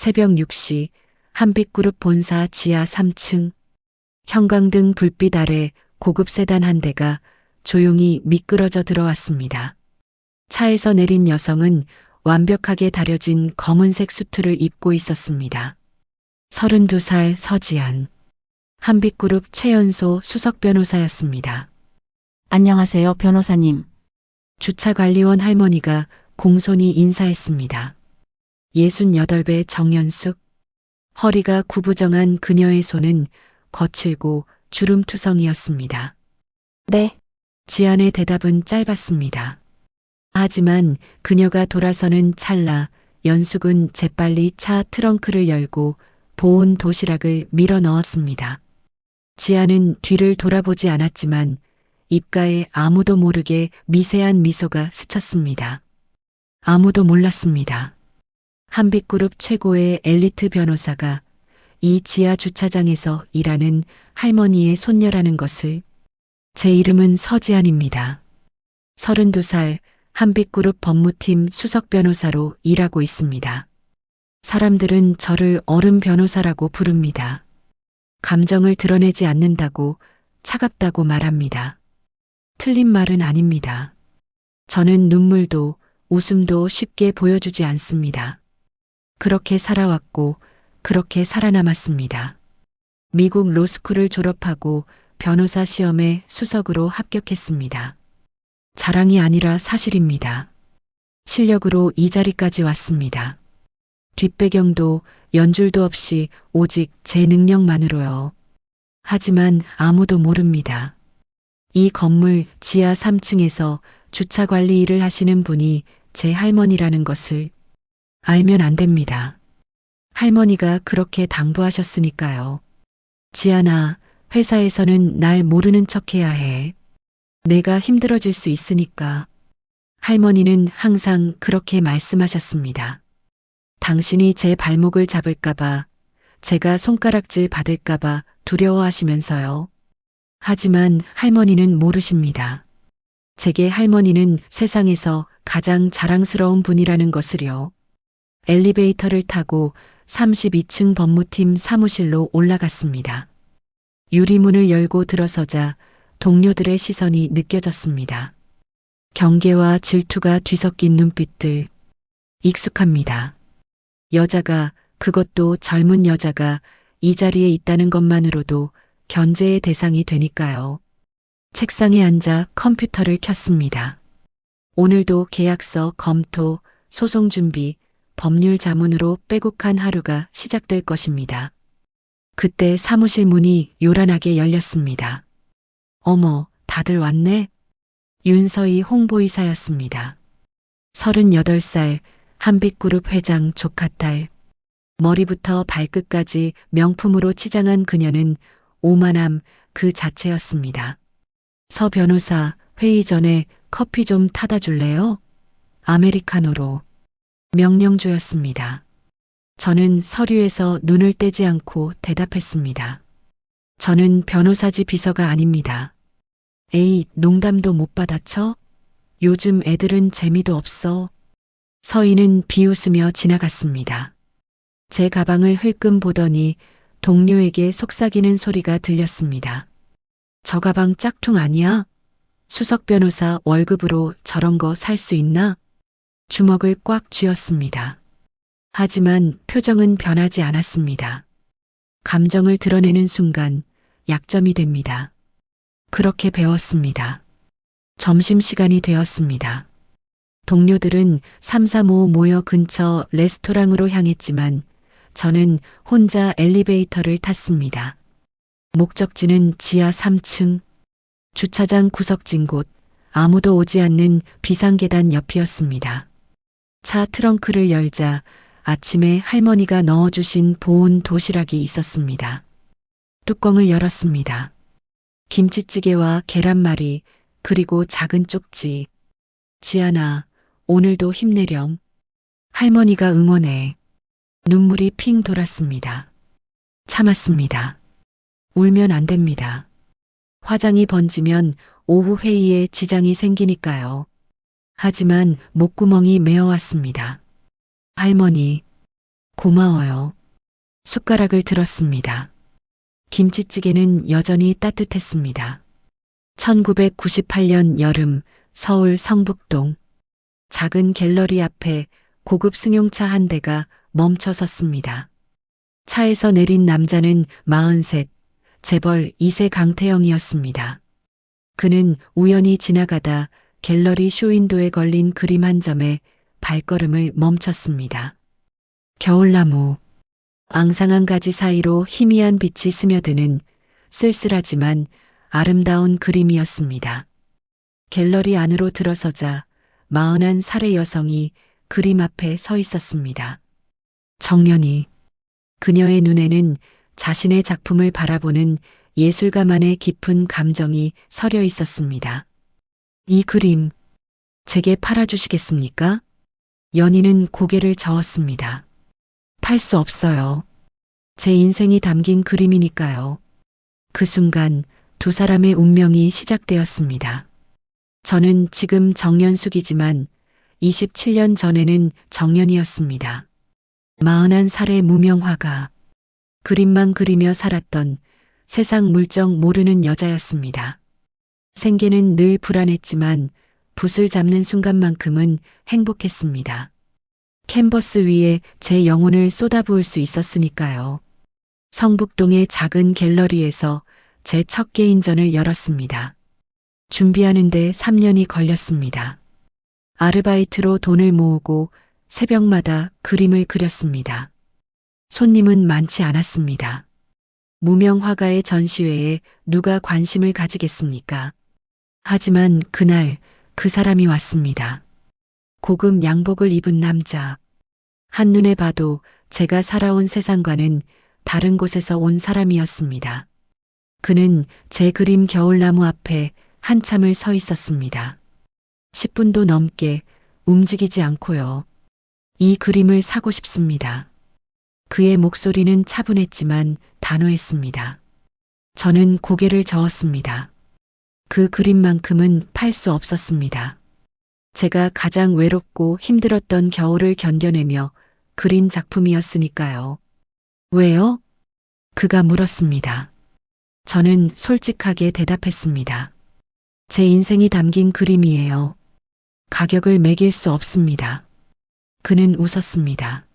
새벽 6시 한빛그룹 본사 지하 3층. 형광등 불빛 아래 고급 세단 한 대가 조용히 미끄러져 들어왔습니다. 차에서 내린 여성은 완벽하게 다려진 검은색 수트를 입고 있었습니다. 32살 서지안. 한빛그룹 최연소 수석 변호사였습니다. 안녕하세요, 변호사님. 주차관리원 할머니가 공손히 인사했습니다. 68배 정연숙. 허리가 구부정한 그녀의 손은 거칠고 주름투성이었습니다. 네, 지안의 대답은 짧았습니다. 하지만 그녀가 돌아서는 찰나 연숙은 재빨리 차 트렁크를 열고 보온 도시락을 밀어 넣었습니다. 지안은 뒤를 돌아보지 않았지만 입가에 아무도 모르게 미세한 미소가 스쳤습니다. 아무도 몰랐습니다. 한빛그룹 최고의 엘리트 변호사가 이 지하 주차장에서 일하는 할머니의 손녀라는 것을. 제 이름은 서지안입니다. 32살 한빛그룹 법무팀 수석 변호사로 일하고 있습니다. 사람들은 저를 어른 변호사라고 부릅니다. 감정을 드러내지 않는다고 차갑다고 말합니다. 틀린 말은 아닙니다. 저는 눈물도 웃음도 쉽게 보여주지 않습니다. 그렇게 살아왔고 그렇게 살아남았습니다. 미국 로스쿨을 졸업하고 변호사 시험에 수석으로 합격했습니다. 자랑이 아니라 사실입니다. 실력으로 이 자리까지 왔습니다. 뒷배경도 연줄도 없이 오직 제 능력만으로요. 하지만 아무도 모릅니다. 이 건물 지하 3층에서 주차 관리 일을 하시는 분이 제 할머니라는 것을. 알면 안 됩니다. 할머니가 그렇게 당부하셨으니까요. 지안아, 회사에서는 날 모르는 척해야 해. 내가 힘들어질 수 있으니까. 할머니는 항상 그렇게 말씀하셨습니다. 당신이 제 발목을 잡을까봐, 제가 손가락질 받을까봐 두려워하시면서요. 하지만 할머니는 모르십니다. 제게 할머니는 세상에서 가장 자랑스러운 분이라는 것을요. 엘리베이터를 타고 32층 법무팀 사무실로 올라갔습니다. 유리문을 열고 들어서자 동료들의 시선이 느껴졌습니다. 경계와 질투가 뒤섞인 눈빛들. 익숙합니다. 여자가, 그것도 젊은 여자가 이 자리에 있다는 것만으로도 견제의 대상이 되니까요. 책상에 앉아 컴퓨터를 켰습니다. 오늘도 계약서 검토, 소송 준비, 법률 자문으로 빼곡한 하루가 시작될 것입니다. 그때 사무실 문이 요란하게 열렸습니다. 어머, 다들 왔네? 윤서희 홍보이사였습니다. 38살 한빛그룹 회장 조카딸. 머리부터 발끝까지 명품으로 치장한 그녀는 오만함 그 자체였습니다. 서 변호사, 회의 전에 커피 좀 타다 줄래요? 아메리카노로. 명령조였습니다. 저는 서류에서 눈을 떼지 않고 대답했습니다. 저는 변호사지 비서가 아닙니다. 에이, 농담도 못 받아쳐? 요즘 애들은 재미도 없어. 서희는 비웃으며 지나갔습니다. 제 가방을 흘끔 보더니 동료에게 속삭이는 소리가 들렸습니다. 저 가방 짝퉁 아니야? 수석 변호사 월급으로 저런 거 살 수 있나? 주먹을 꽉 쥐었습니다. 하지만 표정은 변하지 않았습니다. 감정을 드러내는 순간 약점이 됩니다. 그렇게 배웠습니다. 점심시간이 되었습니다. 동료들은 335 모여 근처 레스토랑으로 향했지만 저는 혼자 엘리베이터를 탔습니다. 목적지는 지하 3층, 주차장 구석진 곳, 아무도 오지 않는 비상계단 옆이었습니다. 차 트렁크를 열자 아침에 할머니가 넣어주신 보온 도시락이 있었습니다. 뚜껑을 열었습니다. 김치찌개와 계란말이, 그리고 작은 쪽지. 지안아, 오늘도 힘내렴. 할머니가 응원해. 눈물이 핑 돌았습니다. 참았습니다. 울면 안 됩니다. 화장이 번지면 오후 회의에 지장이 생기니까요. 하지만 목구멍이 메어왔습니다. 할머니, 고마워요. 숟가락을 들었습니다. 김치찌개는 여전히 따뜻했습니다. 1998년 여름 서울 성북동 작은 갤러리 앞에 고급 승용차 한 대가 멈춰 섰습니다. 차에서 내린 남자는 43, 재벌 2세 강태영이었습니다. 그는 우연히 지나가다 갤러리 쇼윈도에 걸린 그림 한 점에 발걸음을 멈췄습니다. 겨울나무, 앙상한 가지 사이로 희미한 빛이 스며드는 쓸쓸하지만 아름다운 그림이었습니다. 갤러리 안으로 들어서자 41살의 여성이 그림 앞에 서 있었습니다. 정연히 그녀의 눈에는 자신의 작품을 바라보는 예술가만의 깊은 감정이 서려 있었습니다. 이 그림 제게 팔아주시겠습니까? 연희는 고개를 저었습니다. 팔 수 없어요. 제 인생이 담긴 그림이니까요. 그 순간 두 사람의 운명이 시작되었습니다. 저는 지금 정연숙이지만 27년 전에는 정연이었습니다. 41살의 무명화가 그림만 그리며 살았던 세상 물정 모르는 여자였습니다. 생계는 늘 불안했지만 붓을 잡는 순간만큼은 행복했습니다. 캔버스 위에 제 영혼을 쏟아부을 수 있었으니까요. 성북동의 작은 갤러리에서 제 첫 개인전을 열었습니다. 준비하는데 3년이 걸렸습니다. 아르바이트로 돈을 모으고 새벽마다 그림을 그렸습니다. 손님은 많지 않았습니다. 무명 화가의 전시회에 누가 관심을 가지겠습니까? 하지만 그날 그 사람이 왔습니다. 고급 양복을 입은 남자. 한눈에 봐도 제가 살아온 세상과는 다른 곳에서 온 사람이었습니다. 그는 제 그림 겨울나무 앞에 한참을 서 있었습니다. 10분도 넘게 움직이지 않고요. 이 그림을 사고 싶습니다. 그의 목소리는 차분했지만 단호했습니다. 저는 고개를 저었습니다. 그 그림만큼은 팔 수 없었습니다. 제가 가장 외롭고 힘들었던 겨울을 견뎌내며 그린 작품이었으니까요. 왜요? 그가 물었습니다. 저는 솔직하게 대답했습니다. 제 인생이 담긴 그림이에요. 가격을 매길 수 없습니다. 그는 웃었습니다.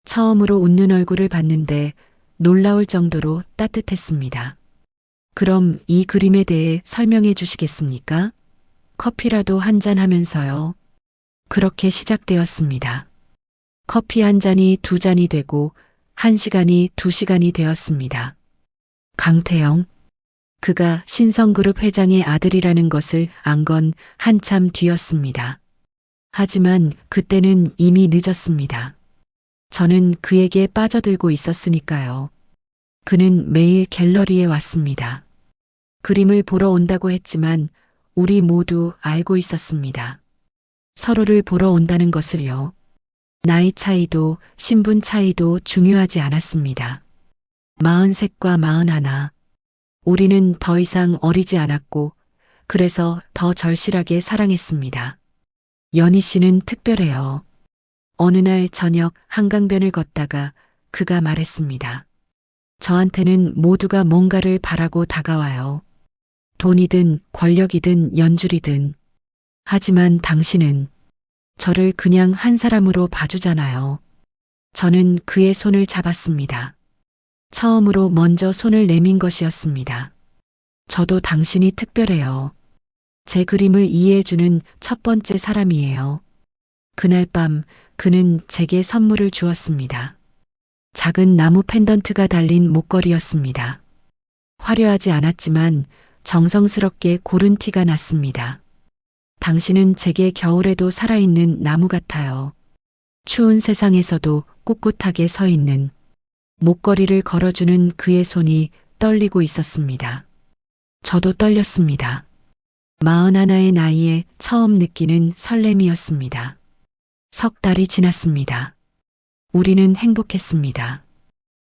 처음으로 웃는 얼굴을 봤는데 놀라울 정도로 따뜻했습니다. 그럼 이 그림에 대해 설명해 주시겠습니까? 커피라도 한 잔 하면서요. 그렇게 시작되었습니다. 커피 한 잔이 두 잔이 되고 1시간이 2시간이 되었습니다. 강태영, 그가 신성그룹 회장의 아들이라는 것을 안 건 한참 뒤였습니다. 하지만 그때는 이미 늦었습니다. 저는 그에게 빠져들고 있었으니까요. 그는 매일 갤러리에 왔습니다. 그림을 보러 온다고 했지만 우리 모두 알고 있었습니다. 서로를 보러 온다는 것을요. 나이 차이도 신분 차이도 중요하지 않았습니다. 43과 41. 우리는 더 이상 어리지 않았고 그래서 더 절실하게 사랑했습니다. 연희 씨는 특별해요. 어느 날 저녁 한강변을 걷다가 그가 말했습니다. 저한테는 모두가 뭔가를 바라고 다가와요. 돈이든 권력이든 연줄이든. 하지만 당신은 저를 그냥 한 사람으로 봐주잖아요. 저는 그의 손을 잡았습니다. 처음으로 먼저 손을 내민 것이었습니다. 저도 당신이 특별해요. 제 그림을 이해해주는 첫 번째 사람이에요. 그날 밤 그는 제게 선물을 주었습니다. 작은 나무 펜던트가 달린 목걸이였습니다. 화려하지 않았지만 정성스럽게 고른 티가 났습니다. 당신은 제게 겨울에도 살아있는 나무 같아요. 추운 세상에서도 꿋꿋하게 서 있는. 목걸이를 걸어주는 그의 손이 떨리고 있었습니다. 저도 떨렸습니다. 41의 나이에 처음 느끼는 설렘이었습니다. 석 달이 지났습니다. 우리는 행복했습니다.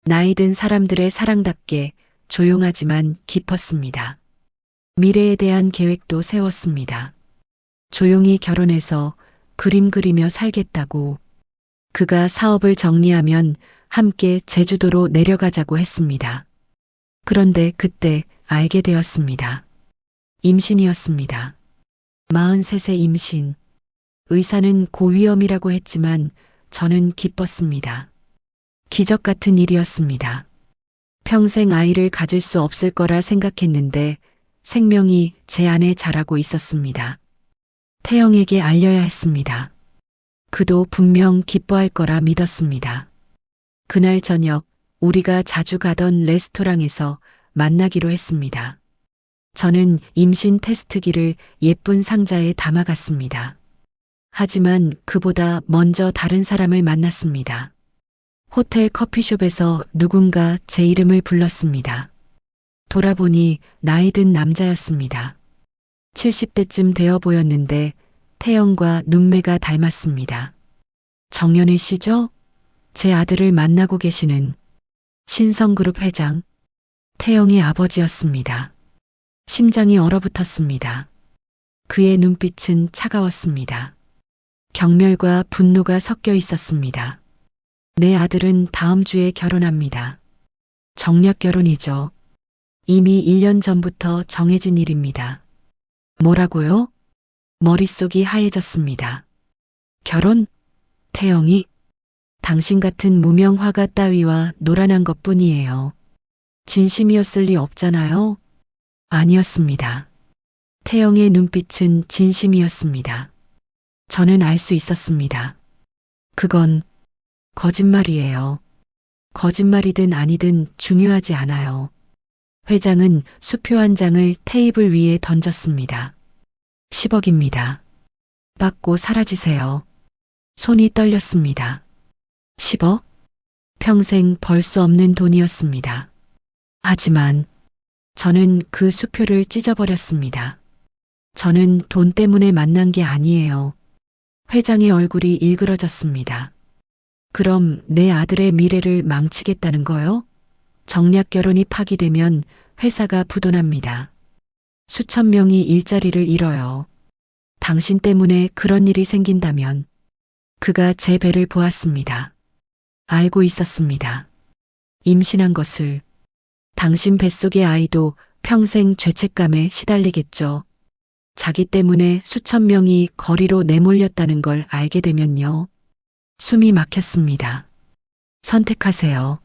나이 든 사람들의 사랑답게 조용하지만 깊었습니다. 미래에 대한 계획도 세웠습니다. 조용히 결혼해서 그림 그리며 살겠다고. 그가 사업을 정리하면 함께 제주도로 내려가자고 했습니다. 그런데 그때 알게 되었습니다. 임신이었습니다. 43세 임신. 의사는 고위험이라고 했지만 저는 기뻤습니다. 기적 같은 일이었습니다. 평생 아이를 가질 수 없을 거라 생각했는데 생명이 제 안에 자라고 있었습니다. 태영에게 알려야 했습니다. 그도 분명 기뻐할 거라 믿었습니다. 그날 저녁 우리가 자주 가던 레스토랑에서 만나기로 했습니다. 저는 임신 테스트기를 예쁜 상자에 담아갔습니다. 하지만 그보다 먼저 다른 사람을 만났습니다. 호텔 커피숍에서 누군가 제 이름을 불렀습니다. 돌아보니 나이 든 남자였습니다. 70대쯤 되어 보였는데 태영과 눈매가 닮았습니다. 정연희 씨죠? 제 아들을 만나고 계시는 신성그룹 회장 태영의 아버지였습니다. 심장이 얼어붙었습니다. 그의 눈빛은 차가웠습니다. 경멸과 분노가 섞여 있었습니다. 내 아들은 다음 주에 결혼합니다. 정략 결혼이죠. 이미 1년 전부터 정해진 일입니다. 뭐라고요? 머릿속이 하얘졌습니다. 결혼? 태영이? 당신 같은 무명 화가 따위와 노란한 것뿐이에요. 진심이었을 리 없잖아요. 아니었습니다. 태영의 눈빛은 진심이었습니다. 저는 알 수 있었습니다. 그건 거짓말이에요. 거짓말이든 아니든 중요하지 않아요. 회장은 수표 한 장을 테이블 위에 던졌습니다. 10억입니다. 받고 사라지세요. 손이 떨렸습니다. 10억? 평생 벌 수 없는 돈이었습니다. 하지만 저는 그 수표를 찢어버렸습니다. 저는 돈 때문에 만난 게 아니에요. 회장의 얼굴이 일그러졌습니다. 그럼 내 아들의 미래를 망치겠다는 거요? 정략 결혼이 파기되면 회사가 부도납니다. 수천 명이 일자리를 잃어요. 당신 때문에 그런 일이 생긴다면 그가 제 배를 보았습니다. 알고 있었습니다. 임신한 것을. 당신 뱃속의 아이도 평생 죄책감에 시달리겠죠. 자기 때문에 수천 명이 거리로 내몰렸다는 걸 알게 되면요. 숨이 막혔습니다. 선택하세요.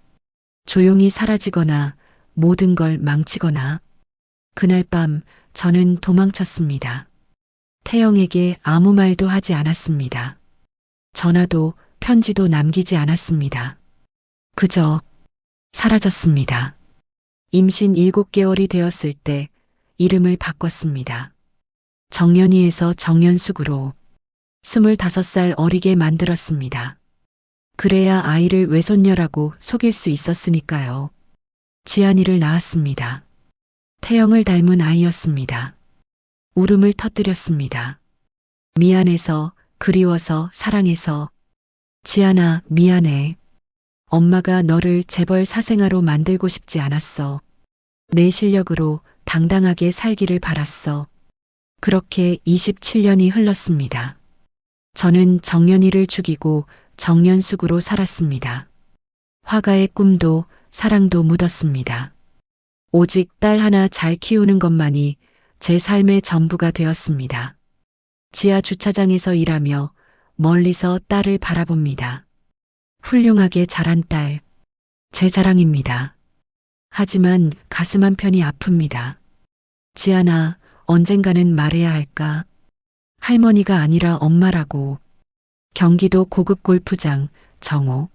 조용히 사라지거나 모든 걸 망치거나. 그날 밤 저는 도망쳤습니다. 태영에게 아무 말도 하지 않았습니다. 전화도 편지도 남기지 않았습니다. 그저 사라졌습니다. 임신 7개월이 되었을 때 이름을 바꿨습니다. 정연희에서 정연숙으로 25살 어리게 만들었습니다. 그래야 아이를 외손녀라고 속일 수 있었으니까요. 지안이를 낳았습니다. 태영을 닮은 아이였습니다. 울음을 터뜨렸습니다. 미안해서, 그리워서, 사랑해서. 지안아, 미안해. 엄마가 너를 재벌 사생아로 만들고 싶지 않았어. 내 실력으로 당당하게 살기를 바랐어. 그렇게 27년이 흘렀습니다. 저는 정연희를 죽이고 정연숙으로 살았습니다. 화가의 꿈도 사랑도 묻었습니다. 오직 딸 하나 잘 키우는 것만이 제 삶의 전부가 되었습니다. 지하 주차장에서 일하며 멀리서 딸을 바라봅니다. 훌륭하게 자란 딸, 제 자랑입니다. 하지만 가슴 한편이 아픕니다. 지안아, 언젠가는 말해야 할까? 할머니가 아니라 엄마라고. 경기도 고급 골프장 정오.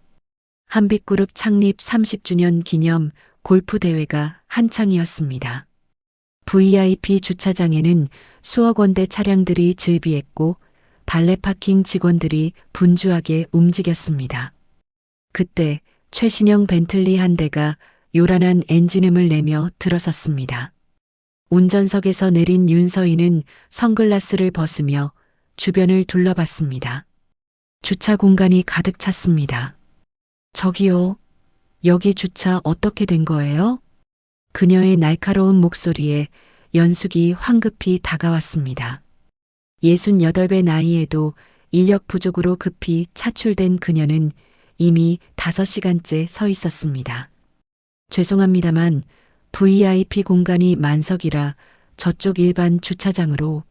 한빛그룹 창립 30주년 기념 골프 대회가 한창이었습니다. VIP 주차장에는 수억 원대 차량들이 즐비했고 발레 파킹 직원들이 분주하게 움직였습니다. 그때 최신형 벤틀리 한 대가 요란한 엔진음을 내며 들어섰습니다. 운전석에서 내린 윤서인은 선글라스를 벗으며 주변을 둘러봤습니다. 주차 공간이 가득 찼습니다. 저기요, 여기 주차 어떻게 된 거예요? 그녀의 날카로운 목소리에 연숙이 황급히 다가왔습니다. 68배 나이에도 인력 부족으로 급히 차출된 그녀는 이미 5시간째 서 있었습니다. 죄송합니다만 VIP 공간이 만석이라 저쪽 일반 주차장으로.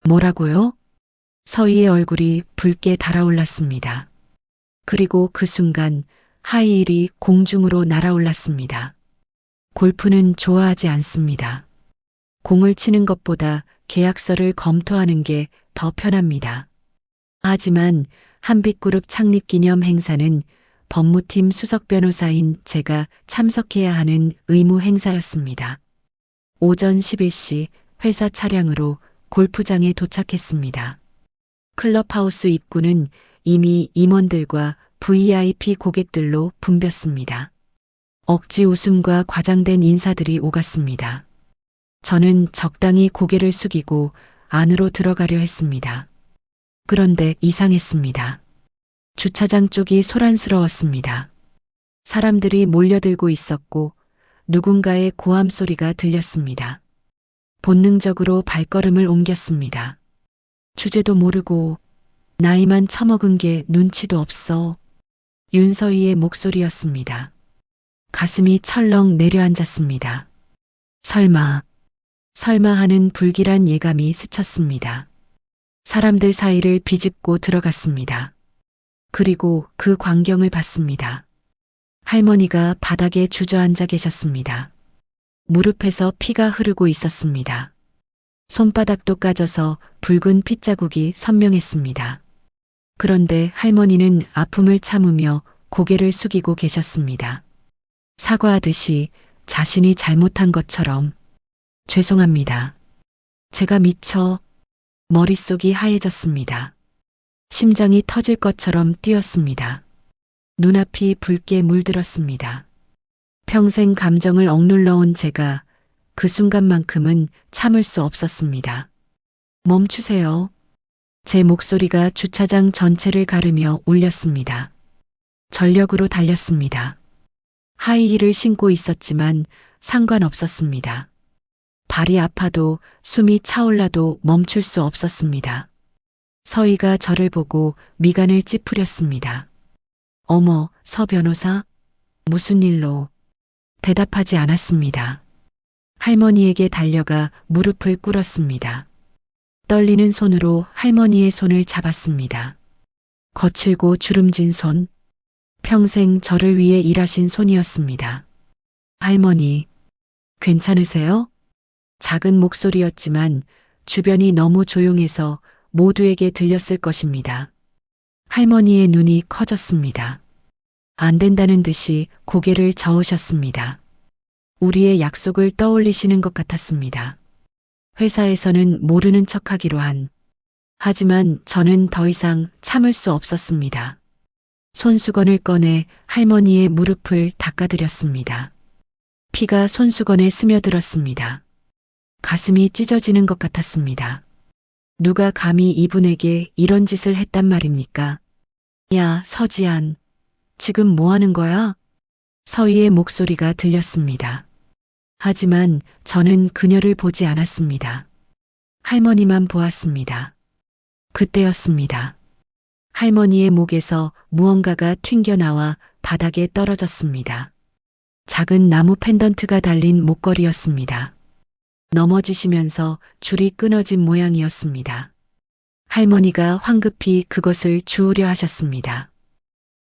뭐라고요? 서희의 얼굴이 붉게 달아올랐습니다. 그리고 그 순간 하이힐이 공중으로 날아올랐습니다. 골프는 좋아하지 않습니다. 공을 치는 것보다 계약서를 검토하는 게 더 편합니다. 하지만 한빛그룹 창립 기념 행사는 법무팀 수석 변호사인 제가 참석해야 하는 의무 행사였습니다. 오전 11시 회사 차량으로 골프장에 도착했습니다. 클럽하우스 입구는 이미 임원들과 VIP 고객들로 붐볐습니다. 억지 웃음과 과장된 인사들이 오갔습니다. 저는 적당히 고개를 숙이고 안으로 들어가려 했습니다. 그런데 이상했습니다. 주차장 쪽이 소란스러웠습니다. 사람들이 몰려들고 있었고 누군가의 고함 소리가 들렸습니다. 본능적으로 발걸음을 옮겼습니다. 주제도 모르고 나이만 처먹은 게 눈치도 없어. 윤서희의 목소리였습니다. 가슴이 철렁 내려앉았습니다. 설마 하는 불길한 예감이 스쳤습니다. 사람들 사이를 비집고 들어갔습니다. 그리고 그 광경을 봤습니다. 할머니가 바닥에 주저앉아 계셨습니다. 무릎에서 피가 흐르고 있었습니다. 손바닥도 까져서 붉은 핏자국이 선명했습니다. 그런데 할머니는 아픔을 참으며 고개를 숙이고 계셨습니다. 사과하듯이 자신이 잘못한 것처럼. 죄송합니다. 제가 미쳐. 머릿속이 하얘졌습니다. 심장이 터질 것처럼 뛰었습니다. 눈앞이 붉게 물들었습니다. 평생 감정을 억눌러온 제가 그 순간만큼은 참을 수 없었습니다. 멈추세요. 제 목소리가 주차장 전체를 가르며 울렸습니다. 전력으로 달렸습니다. 하이힐을 신고 있었지만 상관없었습니다. 발이 아파도 숨이 차올라도 멈출 수 없었습니다. 서희가 저를 보고 미간을 찌푸렸습니다. 어머, 서 변호사? 무슨 일로? 대답하지 않았습니다. 할머니에게 달려가 무릎을 꿇었습니다. 떨리는 손으로 할머니의 손을 잡았습니다. 거칠고 주름진 손, 평생 저를 위해 일하신 손이었습니다. 할머니, 괜찮으세요? 작은 목소리였지만 주변이 너무 조용해서 모두에게 들렸을 것입니다. 할머니의 눈이 커졌습니다. 안 된다는 듯이 고개를 저으셨습니다. 우리의 약속을 떠올리시는 것 같았습니다. 회사에서는 모르는 척하기로 한. 하지만 저는 더 이상 참을 수 없었습니다. 손수건을 꺼내 할머니의 무릎을 닦아드렸습니다. 피가 손수건에 스며들었습니다. 가슴이 찢어지는 것 같았습니다. 누가 감히 이분에게 이런 짓을 했단 말입니까? 야, 서지안. 지금 뭐 하는 거야? 서희의 목소리가 들렸습니다. 하지만 저는 그녀를 보지 않았습니다. 할머니만 보았습니다. 그때였습니다. 할머니의 목에서 무언가가 튕겨나와 바닥에 떨어졌습니다. 작은 나무 펜던트가 달린 목걸이였습니다. 넘어지시면서 줄이 끊어진 모양이었습니다. 할머니가 황급히 그것을 주우려 하셨습니다.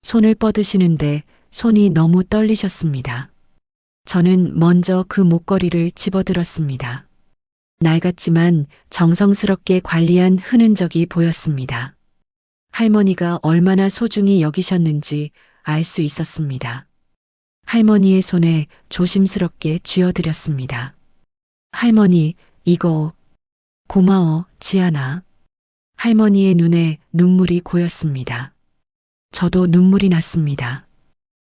손을 뻗으시는데 손이 너무 떨리셨습니다. 저는 먼저 그 목걸이를 집어들었습니다. 낡았지만 정성스럽게 관리한 흔적이 보였습니다. 할머니가 얼마나 소중히 여기셨는지 알 수 있었습니다. 할머니의 손에 조심스럽게 쥐어드렸습니다. 할머니, 이거. 고마워, 지안아. 할머니의 눈에 눈물이 고였습니다. 저도 눈물이 났습니다.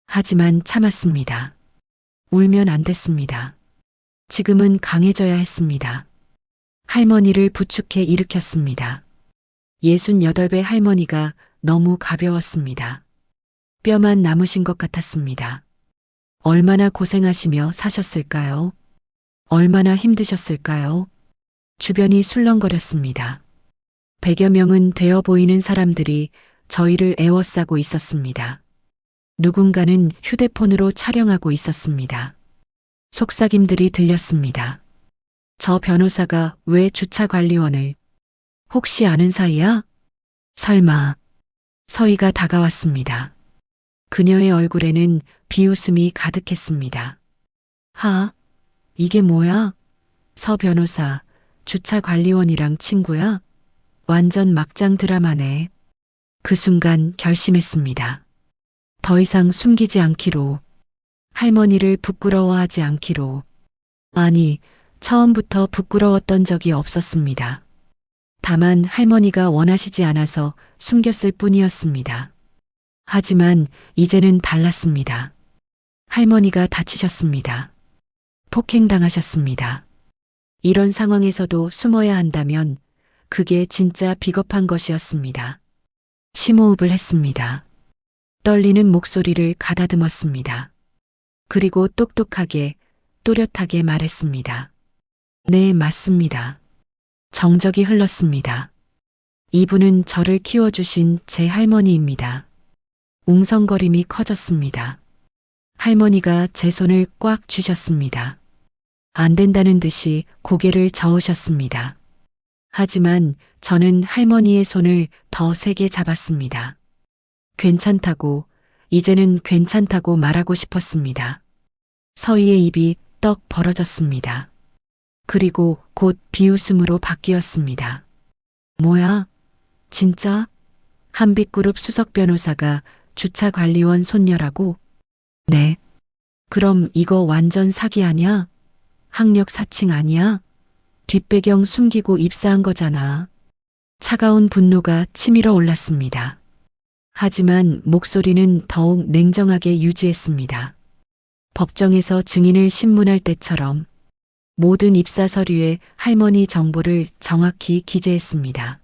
하지만 참았습니다. 울면 안 됐습니다. 지금은 강해져야 했습니다. 할머니를 부축해 일으켰습니다. 68배 할머니가 너무 가벼웠습니다. 뼈만 남으신 것 같았습니다. 얼마나 고생하시며 사셨을까요? 얼마나 힘드셨을까요? 주변이 술렁거렸습니다. 100여 명은 되어 보이는 사람들이 저희를 에워싸고 있었습니다. 누군가는 휴대폰으로 촬영하고 있었습니다. 속삭임들이 들렸습니다. 저 변호사가 왜 주차관리원을 혹시 아는 사이야? 설마. 서희가 다가왔습니다. 그녀의 얼굴에는 비웃음이 가득했습니다. 하, 이게 뭐야? 서 변호사, 주차관리원이랑 친구야? 완전 막장 드라마네. 그 순간 결심했습니다. 더 이상 숨기지 않기로. 할머니를 부끄러워하지 않기로. 아니, 처음부터 부끄러웠던 적이 없었습니다. 다만 할머니가 원하시지 않아서 숨겼을 뿐이었습니다. 하지만 이제는 달랐습니다. 할머니가 다치셨습니다. 폭행당하셨습니다. 이런 상황에서도 숨어야 한다면 그게 진짜 비겁한 것이었습니다. 심호흡을 했습니다. 떨리는 목소리를 가다듬었습니다. 그리고 똑똑하게, 또렷하게 말했습니다. 네, 맞습니다. 정적이 흘렀습니다. 이분은 저를 키워주신 제 할머니입니다. 웅성거림이 커졌습니다. 할머니가 제 손을 꽉 쥐셨습니다. 안 된다는 듯이 고개를 저으셨습니다. 하지만 저는 할머니의 손을 더 세게 잡았습니다. 괜찮다고, 이제는 괜찮다고 말하고 싶었습니다. 서희의 입이 떡 벌어졌습니다. 그리고 곧 비웃음으로 바뀌었습니다. 뭐야? 진짜? 한빛그룹 수석 변호사가 주차관리원 손녀라고? 네. 그럼 이거 완전 사기 아니야? 학력 사칭 아니야? 뒷배경 숨기고 입사한 거잖아. 차가운 분노가 치밀어 올랐습니다. 하지만 목소리는 더욱 냉정하게 유지했습니다. 법정에서 증인을 신문할 때처럼 모든 입사 서류에 할머니 정보를 정확히 기재했습니다.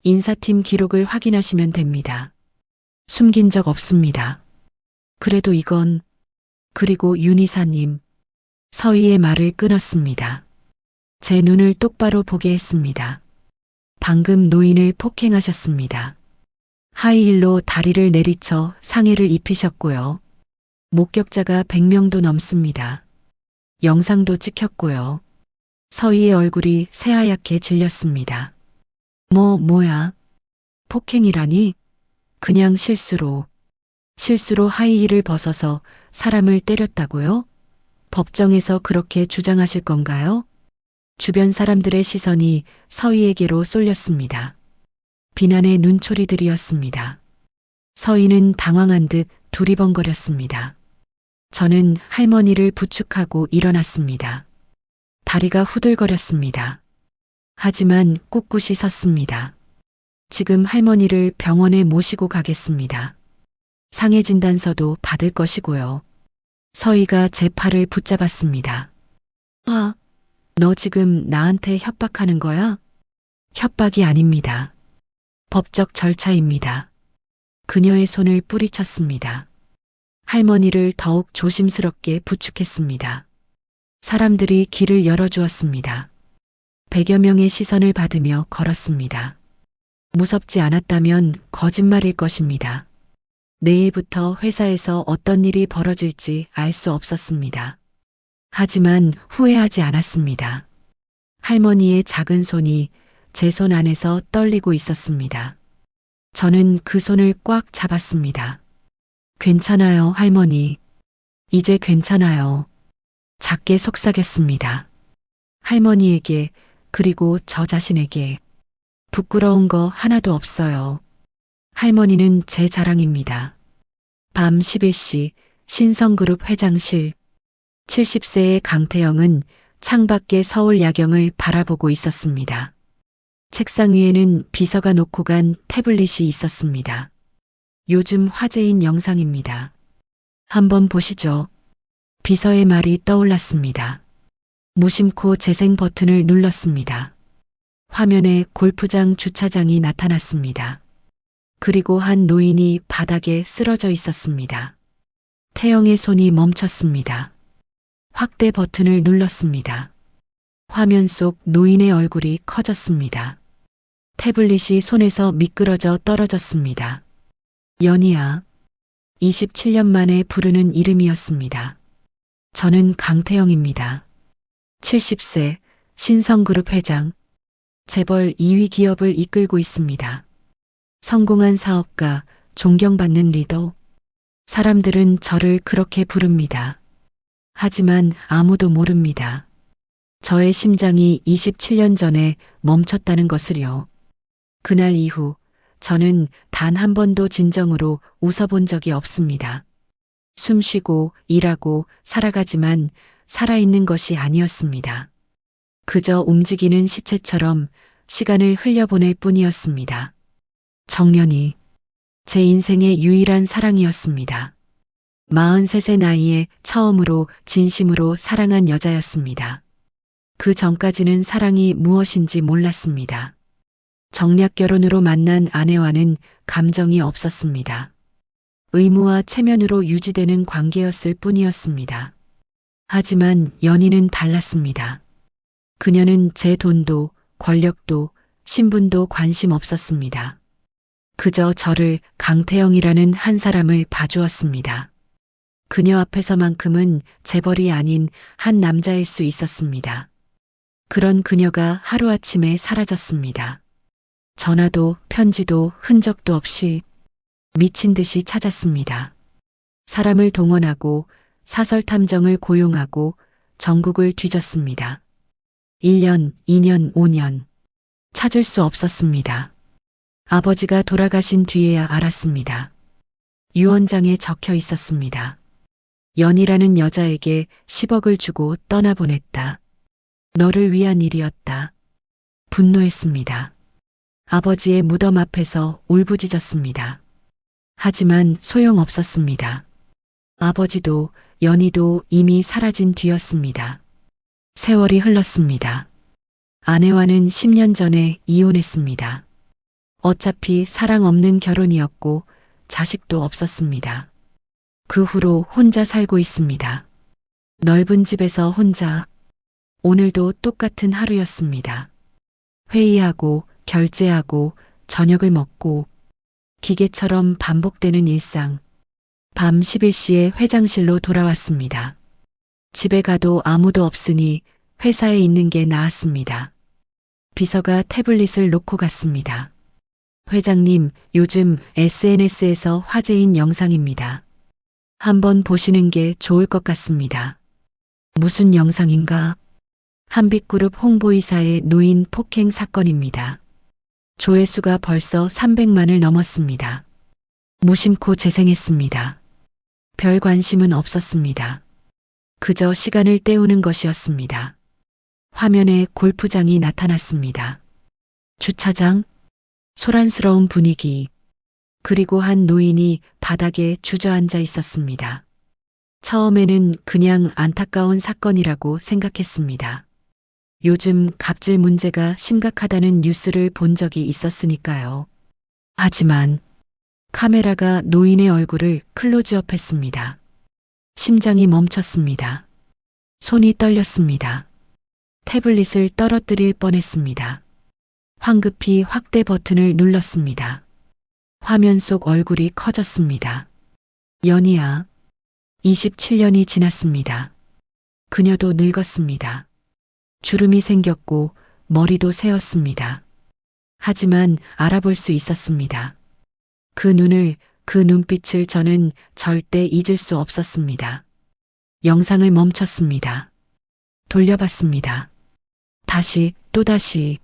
인사팀 기록을 확인하시면 됩니다. 숨긴 적 없습니다. 그래도 이건, 그리고 윤 이사님, 서희의 말을 끊었습니다. 제 눈을 똑바로 보게 했습니다. 방금 노인을 폭행하셨습니다. 하이힐로 다리를 내리쳐 상해를 입히셨고요. 목격자가 100명도 넘습니다. 영상도 찍혔고요. 서희의 얼굴이 새하얗게 질렸습니다. 뭐야? 폭행이라니? 그냥 실수로 하이힐을 벗어서 사람을 때렸다고요? 법정에서 그렇게 주장하실 건가요? 주변 사람들의 시선이 서희에게로 쏠렸습니다. 비난의 눈초리들이었습니다. 서희는 당황한 듯 두리번거렸습니다. 저는 할머니를 부축하고 일어났습니다. 다리가 후들거렸습니다. 하지만 꿋꿋이 섰습니다. 지금 할머니를 병원에 모시고 가겠습니다. 상해 진단서도 받을 것이고요. 서희가 제 팔을 붙잡았습니다. 아, 너 지금 나한테 협박하는 거야? 협박이 아닙니다. 법적 절차입니다. 그녀의 손을 뿌리쳤습니다. 할머니를 더욱 조심스럽게 부축했습니다. 사람들이 길을 열어주었습니다. 100여 명의 시선을 받으며 걸었습니다. 무섭지 않았다면 거짓말일 것입니다. 내일부터 회사에서 어떤 일이 벌어질지 알 수 없었습니다. 하지만 후회하지 않았습니다. 할머니의 작은 손이 제 손 안에서 떨리고 있었습니다. 저는 그 손을 꽉 잡았습니다. 괜찮아요, 할머니. 이제 괜찮아요. 작게 속삭였습니다. 할머니에게, 그리고 저 자신에게 부끄러운 거 하나도 없어요. 할머니는 제 자랑입니다. 밤 11시 신성그룹 회장실. 70세의 강태영은 창밖의 서울 야경을 바라보고 있었습니다. 책상 위에는 비서가 놓고 간 태블릿이 있었습니다. 요즘 화제인 영상입니다. 한번 보시죠. 비서의 말이 떠올랐습니다. 무심코 재생 버튼을 눌렀습니다. 화면에 골프장 주차장이 나타났습니다. 그리고 한 노인이 바닥에 쓰러져 있었습니다. 태영의 손이 멈췄습니다. 확대 버튼을 눌렀습니다. 화면 속 노인의 얼굴이 커졌습니다. 태블릿이 손에서 미끄러져 떨어졌습니다. 연희야. 27년 만에 부르는 이름이었습니다. 저는 강태영입니다. 70세, 신성그룹 회장, 재벌 2위 기업을 이끌고 있습니다. 성공한 사업가, 존경받는 리더. 사람들은 저를 그렇게 부릅니다. 하지만 아무도 모릅니다. 저의 심장이 27년 전에 멈췄다는 것을요. 그날 이후 저는 단 한 번도 진정으로 웃어본 적이 없습니다. 숨쉬고 일하고 살아가지만 살아있는 것이 아니었습니다. 그저 움직이는 시체처럼 시간을 흘려보낼 뿐이었습니다. 정년이 제 인생의 유일한 사랑이었습니다. 43세 나이에 처음으로 진심으로 사랑한 여자였습니다. 그 전까지는 사랑이 무엇인지 몰랐습니다. 정략 결혼으로 만난 아내와는 감정이 없었습니다. 의무와 체면으로 유지되는 관계였을 뿐이었습니다. 하지만 연희는 달랐습니다. 그녀는 제 돈도 권력도 신분도 관심 없었습니다. 그저 저를 강태영이라는 한 사람을 봐주었습니다. 그녀 앞에서만큼은 재벌이 아닌 한 남자일 수 있었습니다. 그런 그녀가 하루아침에 사라졌습니다. 전화도 편지도 흔적도 없이 미친 듯이 찾았습니다. 사람을 동원하고 사설 탐정을 고용하고 전국을 뒤졌습니다. 1년, 2년, 5년. 찾을 수 없었습니다. 아버지가 돌아가신 뒤에야 알았습니다. 유언장에 적혀 있었습니다. 연희라는 여자에게 10억을 주고 떠나보냈다. 너를 위한 일이었다. 분노했습니다. 아버지의 무덤 앞에서 울부짖었습니다. 하지만 소용없었습니다. 아버지도 연희도 이미 사라진 뒤였습니다. 세월이 흘렀습니다. 아내와는 10년 전에 이혼했습니다. 어차피 사랑 없는 결혼이었고 자식도 없었습니다. 그 후로 혼자 살고 있습니다. 넓은 집에서 혼자. 오늘도 똑같은 하루였습니다. 회의하고 결제하고 저녁을 먹고 기계처럼 반복되는 일상. 밤 11시에 회장실로 돌아왔습니다. 집에 가도 아무도 없으니 회사에 있는 게 나았습니다. 비서가 태블릿을 놓고 갔습니다. 회장님, 요즘 SNS에서 화제인 영상입니다. 한번 보시는 게 좋을 것 같습니다. 무슨 영상인가? 한빛그룹 홍보이사의 노인 폭행 사건입니다. 조회수가 벌써 300만을 넘었습니다. 무심코 재생했습니다. 별 관심은 없었습니다. 그저 시간을 때우는 것이었습니다. 화면에 골프장이 나타났습니다. 주차장, 소란스러운 분위기, 그리고 한 노인이 바닥에 주저앉아 있었습니다. 처음에는 그냥 안타까운 사건이라고 생각했습니다. 요즘 갑질 문제가 심각하다는 뉴스를 본 적이 있었으니까요. 하지만 카메라가 노인의 얼굴을 클로즈업했습니다. 심장이 멈췄습니다. 손이 떨렸습니다. 태블릿을 떨어뜨릴 뻔했습니다. 황급히 확대 버튼을 눌렀습니다. 화면 속 얼굴이 커졌습니다. 연희야. 27년이 지났습니다. 그녀도 늙었습니다. 주름이 생겼고 머리도 새었습니다. 하지만 알아볼 수 있었습니다. 그 눈을, 그 눈빛을 저는 절대 잊을 수 없었습니다. 영상을 멈췄습니다. 돌려봤습니다. 다시, 또다시.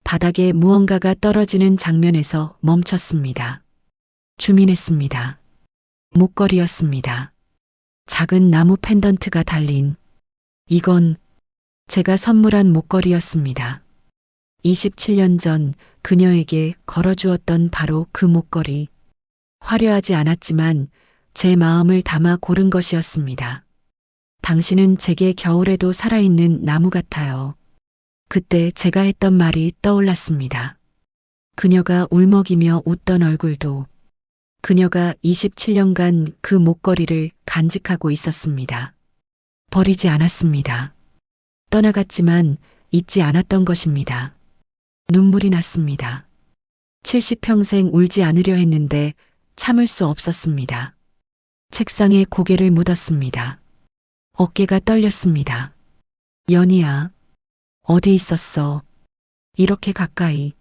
바닥에 무언가가 떨어지는 장면에서 멈췄습니다. 주민했습니다. 목걸이였습니다. 작은 나무 펜던트가 달린. 이건 제가 선물한 목걸이였습니다. 27년 전 그녀에게 걸어주었던 바로 그 목걸이. 화려하지 않았지만 제 마음을 담아 고른 것이었습니다. 당신은 제게 겨울에도 살아있는 나무 같아요. 그때 제가 했던 말이 떠올랐습니다. 그녀가 울먹이며 웃던 얼굴도, 그녀가 27년간 그 목걸이를 간직하고 있었습니다. 버리지 않았습니다. 떠나갔지만 잊지 않았던 것입니다. 눈물이 났습니다. 70평생 울지 않으려 했는데 참을 수 없었습니다. 책상에 고개를 묻었습니다. 어깨가 떨렸습니다. 연희야, 어디 있었어? 이렇게 가까이.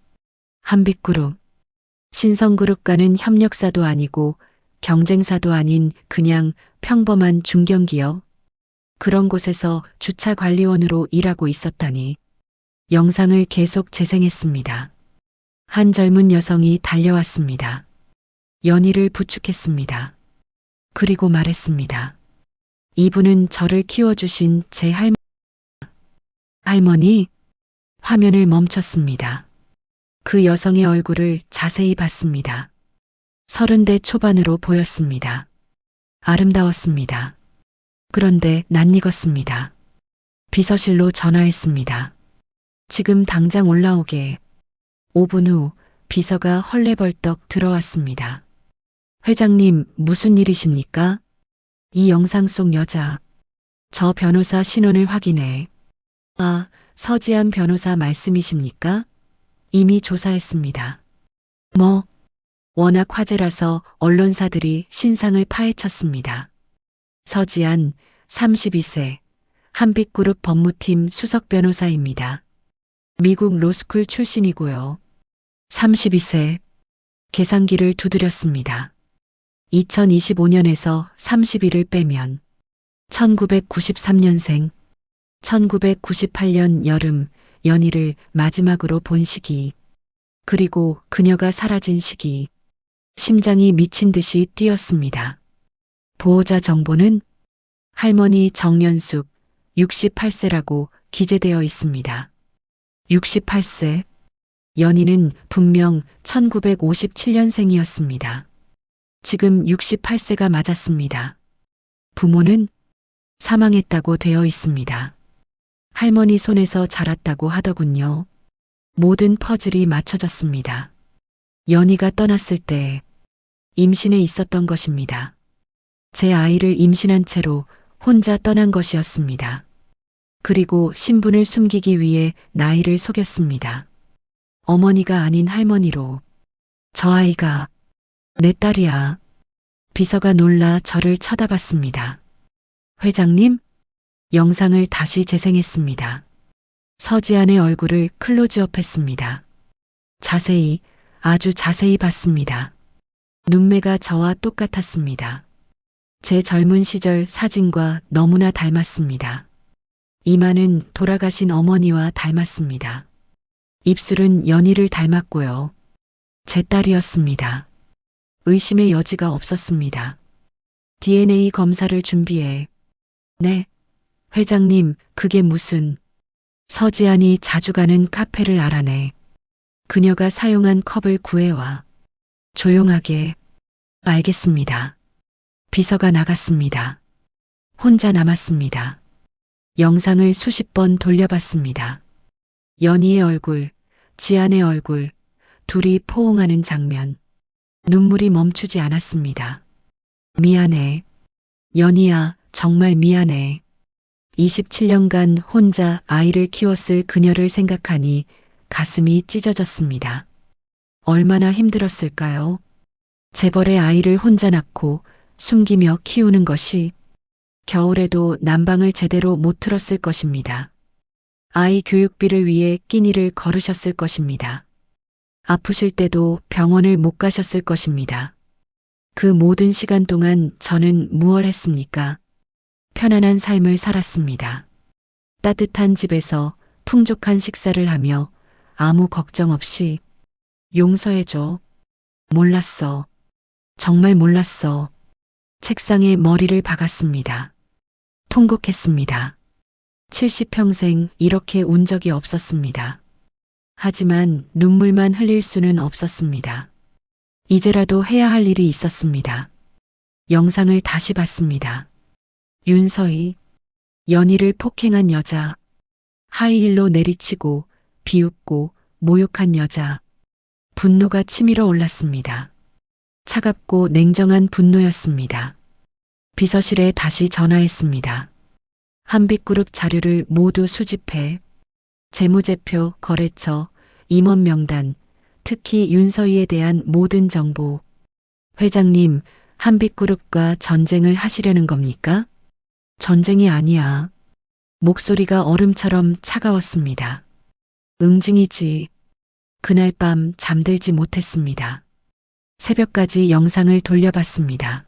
한빛그룹. 신성그룹과는 협력사도 아니고 경쟁사도 아닌 그냥 평범한 중견기업. 그런 곳에서 주차관리원으로 일하고 있었다니. 영상을 계속 재생했습니다. 한 젊은 여성이 달려왔습니다. 연희를 부축했습니다. 그리고 말했습니다. 이분은 저를 키워주신 제 할머니? 화면을 멈췄습니다. 그 여성의 얼굴을 자세히 봤습니다. 30대 초반으로 보였습니다. 아름다웠습니다. 그런데 낯익었습니다. 비서실로 전화했습니다. 지금 당장 올라오게. 5분 후 비서가 헐레벌떡 들어왔습니다. 회장님, 무슨 일이십니까? 이 영상 속 여자. 저 변호사 신원을 확인해. 아, 서지한 변호사 말씀이십니까? 이미 조사했습니다. 뭐? 워낙 화제라서 언론사들이 신상을 파헤쳤습니다. 서지한, 32세, 한빛그룹 법무팀 수석 변호사입니다. 미국 로스쿨 출신이고요. 32세, 계산기를 두드렸습니다. 2025년에서 31을 빼면 1993년생, 1998년 여름 연희를 마지막으로 본 시기, 그리고 그녀가 사라진 시기, 심장이 미친 듯이 뛰었습니다. 보호자 정보는 할머니 정연숙 68세라고 기재되어 있습니다. 68세. 연희는 분명 1957년생이었습니다. 지금 68세가 맞았습니다. 부모는 사망했다고 되어 있습니다. 할머니 손에서 자랐다고 하더군요. 모든 퍼즐이 맞춰졌습니다. 연희가 떠났을 때 임신해 있었던 것입니다. 제 아이를 임신한 채로 혼자 떠난 것이었습니다. 그리고 신분을 숨기기 위해 나이를 속였습니다. 어머니가 아닌 할머니로. 저 아이가 내 딸이야. 비서가 놀라 저를 쳐다봤습니다. 회장님? 영상을 다시 재생했습니다. 서지안의 얼굴을 클로즈업했습니다. 자세히, 아주 자세히 봤습니다. 눈매가 저와 똑같았습니다. 제 젊은 시절 사진과 너무나 닮았습니다. 이마는 돌아가신 어머니와 닮았습니다. 입술은 연희를 닮았고요. 제 딸이었습니다. 의심의 여지가 없었습니다. DNA 검사를 준비해. 네. 회장님, 그게 무슨. 서지안이 자주 가는 카페를 알아내. 그녀가 사용한 컵을 구해와. 조용하게. 알겠습니다. 비서가 나갔습니다. 혼자 남았습니다. 영상을 수십 번 돌려봤습니다. 연희의 얼굴, 지안의 얼굴, 둘이 포옹하는 장면. 눈물이 멈추지 않았습니다. 미안해. 연희야, 정말 미안해. 27년간 혼자 아이를 키웠을 그녀를 생각하니 가슴이 찢어졌습니다. 얼마나 힘들었을까요? 재벌의 아이를 혼자 낳고 숨기며 키우는 것이 겨울에도 난방을 제대로 못 틀었을 것입니다. 아이 교육비를 위해 끼니를 거르셨을 것입니다. 아프실 때도 병원을 못 가셨을 것입니다. 그 모든 시간 동안 저는 무얼 했습니까? 편안한 삶을 살았습니다. 따뜻한 집에서 풍족한 식사를 하며 아무 걱정 없이. 용서해줘. 몰랐어. 정말 몰랐어. 책상에 머리를 박았습니다. 통곡했습니다. 70평생 이렇게 운 적이 없었습니다. 하지만 눈물만 흘릴 수는 없었습니다. 이제라도 해야 할 일이 있었습니다. 영상을 다시 봤습니다. 윤서희, 연희를 폭행한 여자, 하이힐로 내리치고 비웃고 모욕한 여자. 분노가 치밀어 올랐습니다. 차갑고 냉정한 분노였습니다. 비서실에 다시 전화했습니다. 한빛그룹 자료를 모두 수집해 재무제표, 거래처, 임원 명단, 특히 윤서희에 대한 모든 정보. 회장님, 한빛그룹과 전쟁을 하시려는 겁니까? 전쟁이 아니야. 목소리가 얼음처럼 차가웠습니다. 응징이지. 그날 밤 잠들지 못했습니다. 새벽까지 영상을 돌려봤습니다.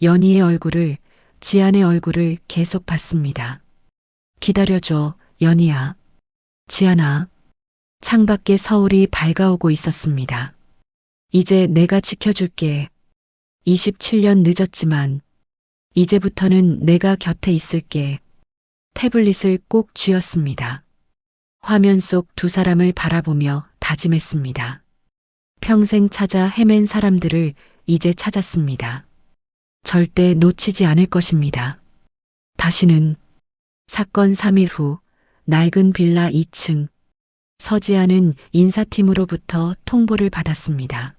연희의 얼굴을, 지안의 얼굴을 계속 봤습니다. 기다려줘, 연희야. 지안아. 창밖에 서울이 밝아오고 있었습니다. 이제 내가 지켜줄게. 27년 늦었지만 이제부터는 내가 곁에 있을게. 태블릿을 꼭 쥐었습니다. 화면 속 두 사람을 바라보며 다짐했습니다. 평생 찾아 헤맨 사람들을 이제 찾았습니다. 절대 놓치지 않을 것입니다. 다시는. 사건 3일 후 낡은 빌라 2층. 서지아는 인사팀으로부터 통보를 받았습니다.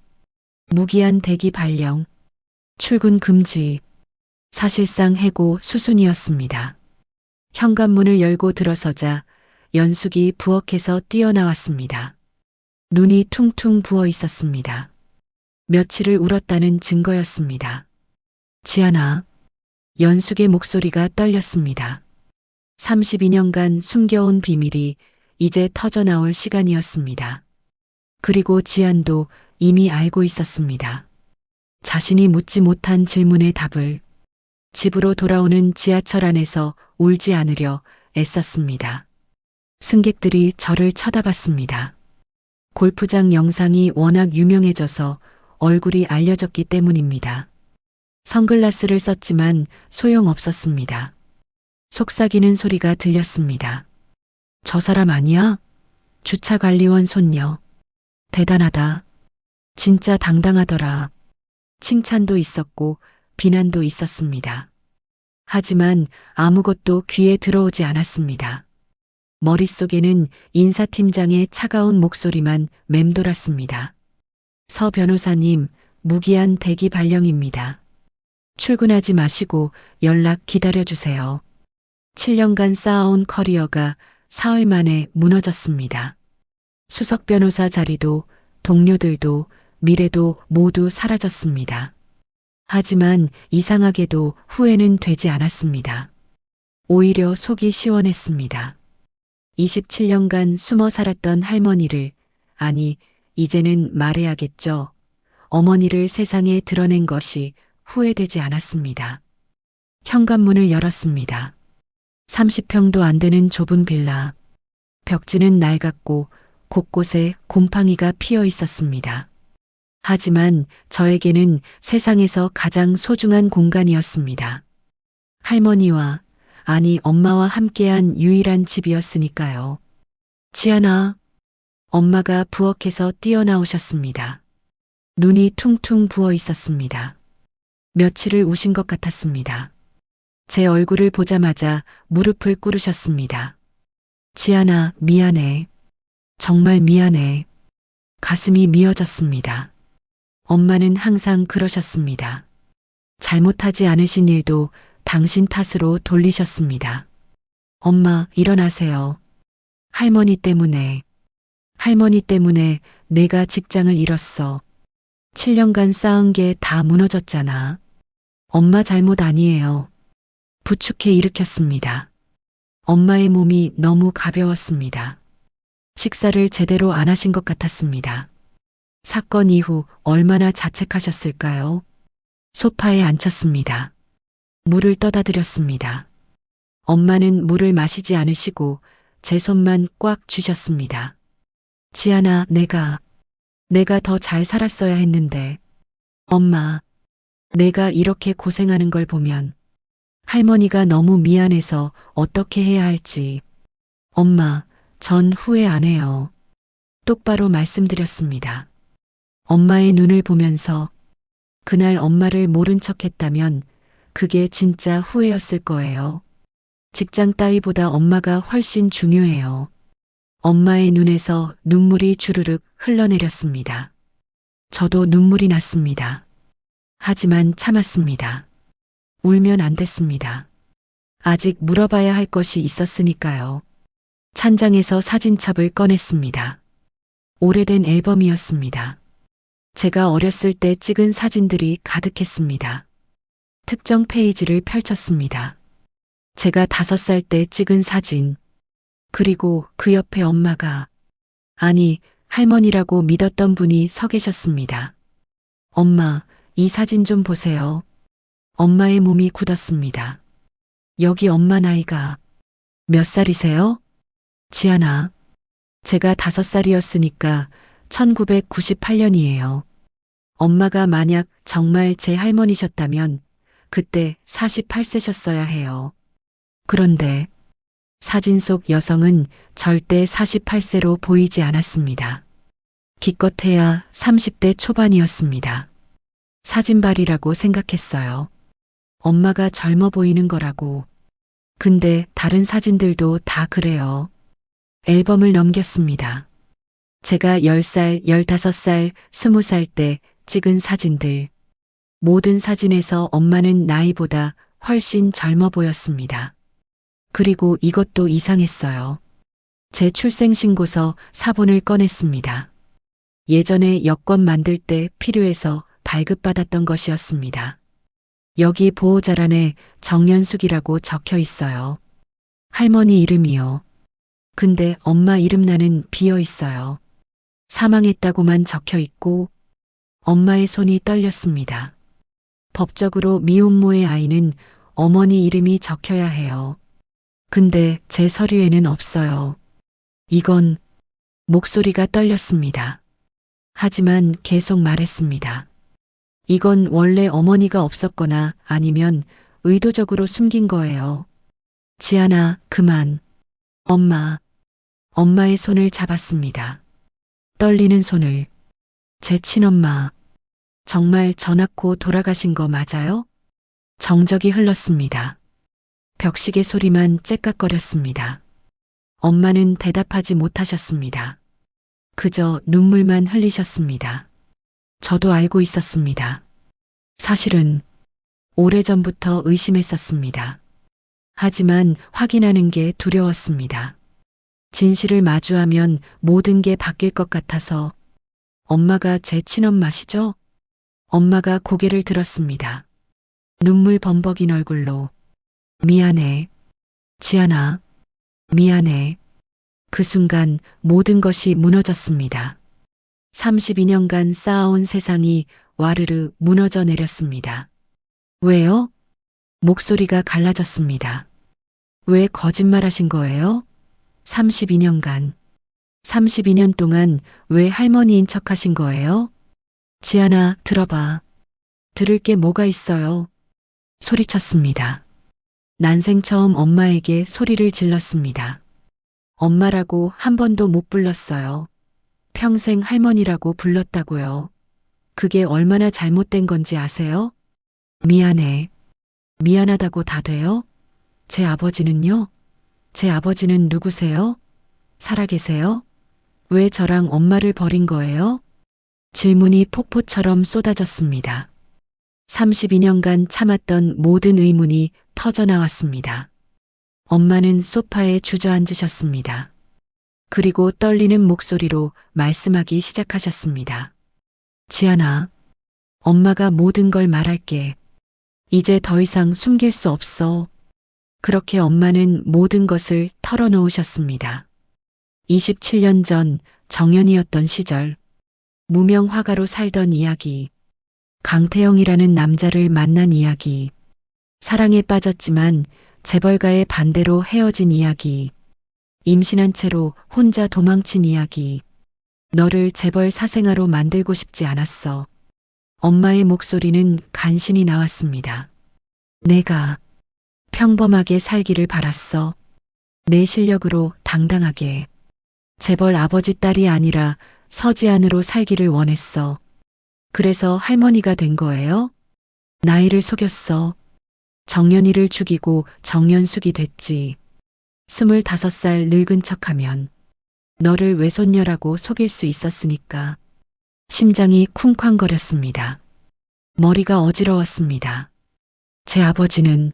무기한 대기 발령, 출근 금지, 사실상 해고 수순이었습니다. 현관문을 열고 들어서자 연숙이 부엌에서 뛰어나왔습니다. 눈이 퉁퉁 부어 있었습니다. 며칠을 울었다는 증거였습니다. 지안아. 연숙의 목소리가 떨렸습니다. 32년간 숨겨온 비밀이 이제 터져나올 시간이었습니다. 그리고 지안도 이미 알고 있었습니다. 자신이 묻지 못한 질문의 답을. 집으로 돌아오는 지하철 안에서 울지 않으려 애썼습니다. 승객들이 저를 쳐다봤습니다. 골프장 영상이 워낙 유명해져서 얼굴이 알려졌기 때문입니다. 선글라스를 썼지만 소용없었습니다. 속삭이는 소리가 들렸습니다. 저 사람 아니야? 주차관리원 손녀. 대단하다. 진짜 당당하더라. 칭찬도 있었고 비난도 있었습니다. 하지만 아무것도 귀에 들어오지 않았습니다. 머릿속에는 인사팀장의 차가운 목소리만 맴돌았습니다. 서 변호사님, 무기한 대기 발령입니다. 출근하지 마시고 연락 기다려주세요. 7년간 쌓아온 커리어가 사흘 만에 무너졌습니다. 수석 변호사 자리도, 동료들도, 미래도 모두 사라졌습니다. 하지만 이상하게도 후회는 되지 않았습니다. 오히려 속이 시원했습니다. 27년간 숨어 살았던 할머니를, 아니, 이제는 말해야겠죠. 어머니를 세상에 드러낸 것이 후회되지 않았습니다. 현관문을 열었습니다. 30평도 안 되는 좁은 빌라. 벽지는 낡았고 곳곳에 곰팡이가 피어 있었습니다. 하지만 저에게는 세상에서 가장 소중한 공간이었습니다. 할머니와, 아니 엄마와 함께한 유일한 집이었으니까요. 지안아. 엄마가 부엌에서 뛰어나오셨습니다. 눈이 퉁퉁 부어 있었습니다. 며칠을 우신 것 같았습니다. 제 얼굴을 보자마자 무릎을 꿇으셨습니다. 지안아, 미안해. 정말 미안해. 가슴이 미어졌습니다. 엄마는 항상 그러셨습니다. 잘못하지 않으신 일도 당신 탓으로 돌리셨습니다. 엄마, 일어나세요. 할머니 때문에 내가 직장을 잃었어. 7년간 쌓은 게 다 무너졌잖아. 엄마 잘못 아니에요. 부축해 일으켰습니다. 엄마의 몸이 너무 가벼웠습니다. 식사를 제대로 안 하신 것 같았습니다. 사건 이후 얼마나 자책하셨을까요? 소파에 앉혔습니다. 물을 떠다 드렸습니다. 엄마는 물을 마시지 않으시고 제 손만 꽉 쥐셨습니다. 지안아, 내가 더 잘 살았어야 했는데. 엄마, 내가 이렇게 고생하는 걸 보면 할머니가 너무 미안해서 어떻게 해야 할지. 엄마, 전 후회 안 해요. 똑바로 말씀드렸습니다. 엄마의 눈을 보면서 그날 엄마를 모른 척 했다면 그게 진짜 후회였을 거예요. 직장 따위보다 엄마가 훨씬 중요해요. 엄마의 눈에서 눈물이 주르륵 흘러내렸습니다. 저도 눈물이 났습니다. 하지만 참았습니다. 울면 안 됐습니다. 아직 물어봐야 할 것이 있었으니까요. 찬장에서 사진첩을 꺼냈습니다. 오래된 앨범이었습니다. 제가 어렸을 때 찍은 사진들이 가득했습니다. 특정 페이지를 펼쳤습니다. 제가 5살 때 찍은 사진, 그리고 그 옆에 엄마가, 아니, 할머니라고 믿었던 분이 서 계셨습니다. 엄마, 이 사진 좀 보세요. 엄마의 몸이 굳었습니다. 여기 엄마 나이가 몇 살이세요? 지아나, 제가 5살이었으니까 1998년이에요. 엄마가 만약 정말 제 할머니셨다면 그때 48세셨어야 해요. 그런데 사진 속 여성은 절대 48세로 보이지 않았습니다. 기껏해야 30대 초반이었습니다. 사진발이라고 생각했어요. 엄마가 젊어 보이는 거라고. 근데 다른 사진들도 다 그래요. 앨범을 넘겼습니다. 제가 10살, 15살, 20살 때 찍은 사진들. 모든 사진에서 엄마는 나이보다 훨씬 젊어 보였습니다. 그리고 이것도 이상했어요. 제 출생신고서 사본을 꺼냈습니다. 예전에 여권 만들 때 필요해서 발급받았던 것이었습니다. 여기 보호자란에 정연숙이라고 적혀 있어요. 할머니 이름이요. 근데 엄마 이름란은 비어 있어요. 사망했다고만 적혀 있고 엄마의 손이 떨렸습니다. 법적으로 미혼모의 아이는 어머니 이름이 적혀야 해요. 근데 제 서류에는 없어요. 이건 목소리가 떨렸습니다. 하지만 계속 말했습니다. 이건 원래 어머니가 없었거나 아니면 의도적으로 숨긴 거예요. 지아나, 그만. 엄마의 손을 잡았습니다. 떨리는 손을. 제 친엄마. 정말 저 낳고 돌아가신 거 맞아요? 정적이 흘렀습니다. 벽시계 소리만 째깍거렸습니다. 엄마는 대답하지 못하셨습니다. 그저 눈물만 흘리셨습니다. 저도 알고 있었습니다. 사실은 오래전부터 의심했었습니다. 하지만 확인하는 게 두려웠습니다. 진실을 마주하면 모든 게 바뀔 것 같아서. 엄마가 제 친엄마시죠? 엄마가 고개를 들었습니다. 눈물 범벅인 얼굴로. 미안해. 지아나. 미안해. 그 순간 모든 것이 무너졌습니다. 32년간 쌓아온 세상이 와르르 무너져 내렸습니다. 왜요? 목소리가 갈라졌습니다. 왜 거짓말하신 거예요? 32년간. 32년 동안 왜 할머니인 척 하신 거예요? 지아나, 들어봐. 들을 게 뭐가 있어요? 소리쳤습니다. 난생 처음 엄마에게 소리를 질렀습니다. 엄마라고 한 번도 못 불렀어요. 평생 할머니라고 불렀다고요. 그게 얼마나 잘못된 건지 아세요? 미안해. 미안하다고 다 돼요? 제 아버지는요? 제 아버지는 누구세요? 살아계세요? 왜 저랑 엄마를 버린 거예요? 질문이 폭포처럼 쏟아졌습니다. 32년간 참았던 모든 의문이 터져나왔습니다. 엄마는 소파에 주저앉으셨습니다. 그리고 떨리는 목소리로 말씀하기 시작하셨습니다. 지아나, 엄마가 모든 걸 말할게. 이제 더 이상 숨길 수 없어. 그렇게 엄마는 모든 것을 털어놓으셨습니다. 27년 전 정연이었던 시절, 무명 화가로 살던 이야기, 강태영이라는 남자를 만난 이야기, 사랑에 빠졌지만 재벌가의 반대로 헤어진 이야기, 임신한 채로 혼자 도망친 이야기, 너를 재벌 사생아로 만들고 싶지 않았어. 엄마의 목소리는 간신히 나왔습니다. 내가 평범하게 살기를 바랐어. 내 실력으로 당당하게. 재벌 아버지 딸이 아니라 서지안으로 살기를 원했어. 그래서 할머니가 된 거예요? 나이를 속였어. 정연이를 죽이고 정연숙이 됐지. 25살 늙은 척하면 너를 외손녀라고 속일 수 있었으니까. 심장이 쿵쾅거렸습니다. 머리가 어지러웠습니다. 제 아버지는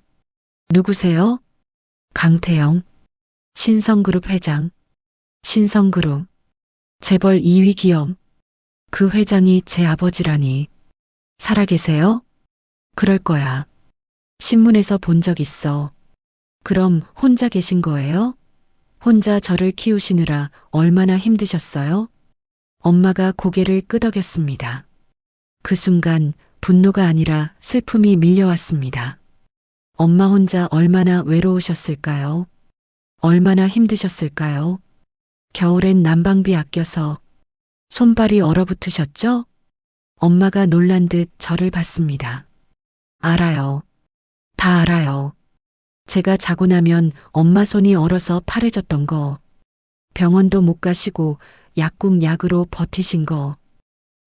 누구세요? 강태영. 신성그룹 회장. 신성그룹. 재벌 2위 기업. 그 회장이 제 아버지라니. 살아계세요? 그럴 거야. 신문에서 본 적 있어. 그럼 혼자 계신 거예요? 혼자 저를 키우시느라 얼마나 힘드셨어요? 엄마가 고개를 끄덕였습니다. 그 순간 분노가 아니라 슬픔이 밀려왔습니다. 엄마 혼자 얼마나 외로우셨을까요? 얼마나 힘드셨을까요? 겨울엔 난방비 아껴서 손발이 얼어붙으셨죠? 엄마가 놀란 듯 저를 봤습니다. 알아요. 다 알아요. 제가 자고 나면 엄마 손이 얼어서 파래졌던 거, 병원도 못 가시고 약국 약으로 버티신 거,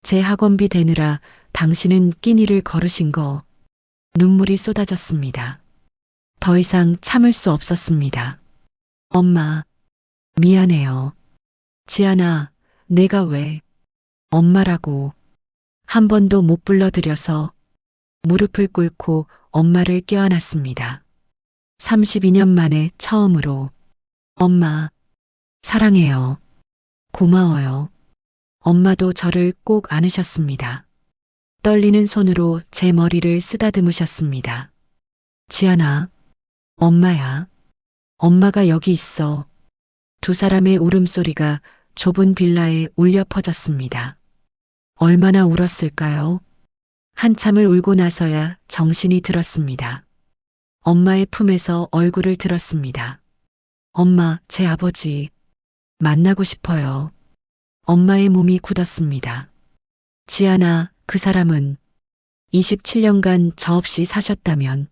제 학원비 대느라 당신은 끼니를 걸으신 거, 눈물이 쏟아졌습니다. 더 이상 참을 수 없었습니다. 엄마, 미안해요. 지안아, 내가 왜 엄마라고 한 번도 못 불러드려서 무릎을 꿇고 엄마를 껴안았습니다. 32년 만에 처음으로 엄마, 사랑해요. 고마워요. 엄마도 저를 꼭 안으셨습니다. 떨리는 손으로 제 머리를 쓰다듬으셨습니다. 지안아, 엄마야. 엄마가 여기 있어. 두 사람의 울음소리가 좁은 빌라에 울려 퍼졌습니다. 얼마나 울었을까요? 한참을 울고 나서야 정신이 들었습니다. 엄마의 품에서 얼굴을 들었습니다. 엄마, 제 아버지 만나고 싶어요. 엄마의 몸이 굳었습니다. 지안아, 그 사람은 27년간 저 없이 사셨다면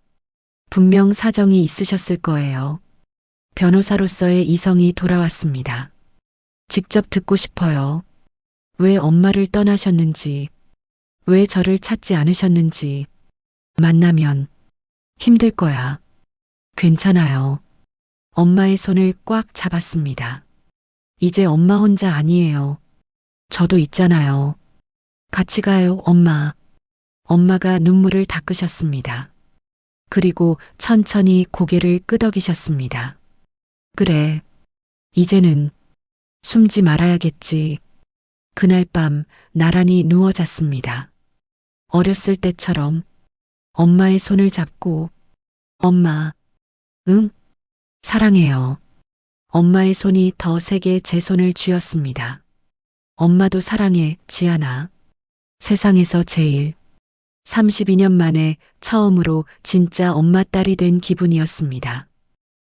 분명 사정이 있으셨을 거예요. 변호사로서의 이성이 돌아왔습니다. 직접 듣고 싶어요. 왜 엄마를 떠나셨는지, 왜 저를 찾지 않으셨는지, 만나면 힘들 거야. 괜찮아요. 엄마의 손을 꽉 잡았습니다. 이제 엄마 혼자 아니에요. 저도 있잖아요. 같이 가요, 엄마. 엄마가 눈물을 닦으셨습니다. 그리고 천천히 고개를 끄덕이셨습니다. 그래. 이제는 숨지 말아야겠지. 그날 밤 나란히 누워 잤습니다. 어렸을 때처럼 엄마의 손을 잡고 엄마, 응? 사랑해요. 엄마의 손이 더 세게 제 손을 쥐었습니다. 엄마도 사랑해, 지안아. 세상에서 제일 32년 만에 처음으로 진짜 엄마 딸이 된 기분이었습니다.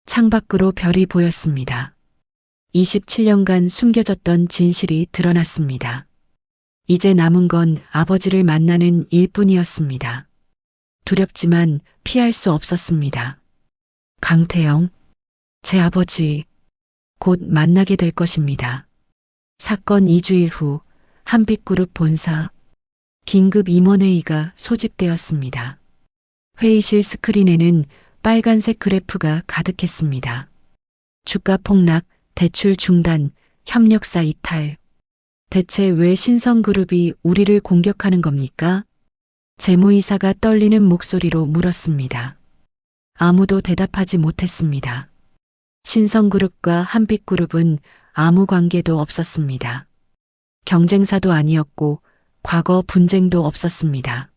창밖으로 별이 보였습니다. 27년간 숨겨졌던 진실이 드러났습니다. 이제 남은 건 아버지를 만나는 일뿐이었습니다. 두렵지만 피할 수 없었습니다. 강태영, 제 아버지, 곧 만나게 될 것입니다. 사건 2주일 후 한빛그룹 본사 긴급 임원회의가 소집되었습니다. 회의실 스크린에는 빨간색 그래프가 가득했습니다. 주가 폭락, 대출 중단, 협력사 이탈. 대체 왜 신성그룹이 우리를 공격하는 겁니까? 재무이사가 떨리는 목소리로 물었습니다. 아무도 대답하지 못했습니다. 신성그룹과 한빛그룹은 아무 관계도 없었습니다. 경쟁사도 아니었고 과거 분쟁도 없었습니다.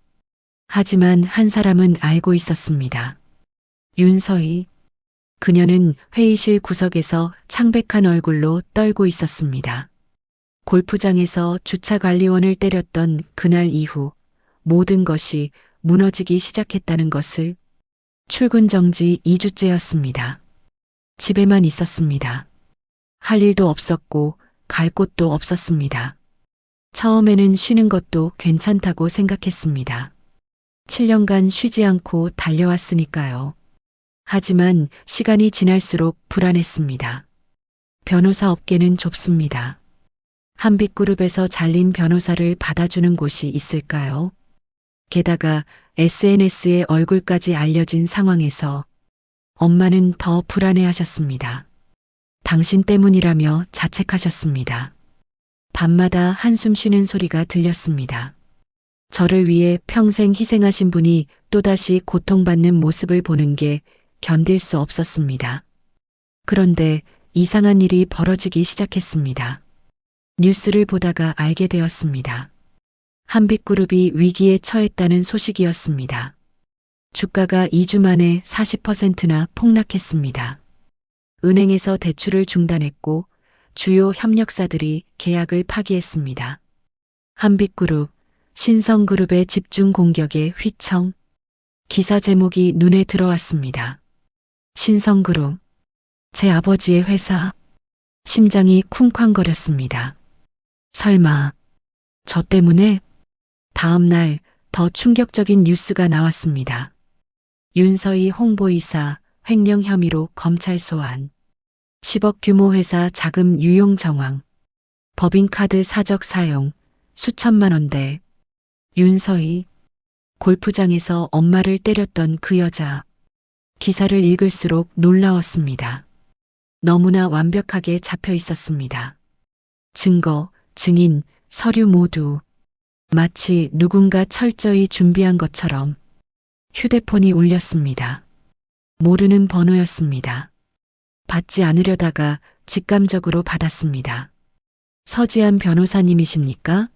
하지만 한 사람은 알고 있었습니다. 윤서희. 그녀는 회의실 구석에서 창백한 얼굴로 떨고 있었습니다. 골프장에서 주차관리원을 때렸던 그날 이후 모든 것이 무너지기 시작했다는 것을 출근 정지 2주째였습니다. 집에만 있었습니다. 할 일도 없었고 갈 곳도 없었습니다. 처음에는 쉬는 것도 괜찮다고 생각했습니다. 7년간 쉬지 않고 달려왔으니까요. 하지만 시간이 지날수록 불안했습니다. 변호사 업계는 좁습니다. 한빛그룹에서 잘린 변호사를 받아주는 곳이 있을까요? 게다가 SNS에 얼굴까지 알려진 상황에서 엄마는 더 불안해하셨습니다. 당신 때문이라며 자책하셨습니다. 밤마다 한숨 쉬는 소리가 들렸습니다. 저를 위해 평생 희생하신 분이 또다시 고통받는 모습을 보는 게 견딜 수 없었습니다. 그런데 이상한 일이 벌어지기 시작했습니다. 뉴스를 보다가 알게 되었습니다. 한빛그룹이 위기에 처했다는 소식이었습니다. 주가가 2주 만에 40%나 폭락했습니다. 은행에서 대출을 중단했고 주요 협력사들이 계약을 파기했습니다. 한빛그룹, 신성그룹의 집중 공격에 휘청. 기사 제목이 눈에 들어왔습니다. 신성그룹, 제 아버지의 회사. 심장이 쿵쾅거렸습니다. 설마, 저 때문에? 다음 날 더 충격적인 뉴스가 나왔습니다. 윤서희 홍보이사 횡령 혐의로 검찰 소환. 10억 규모 회사 자금 유용 정황. 법인카드 사적 사용 수천만 원대. 윤서희, 골프장에서 엄마를 때렸던 그 여자. 기사를 읽을수록 놀라웠습니다. 너무나 완벽하게 잡혀 있었습니다. 증거, 증인, 서류 모두 마치 누군가 철저히 준비한 것처럼. 휴대폰이 울렸습니다. 모르는 번호였습니다. 받지 않으려다가 직감적으로 받았습니다. 서지한 변호사님이십니까?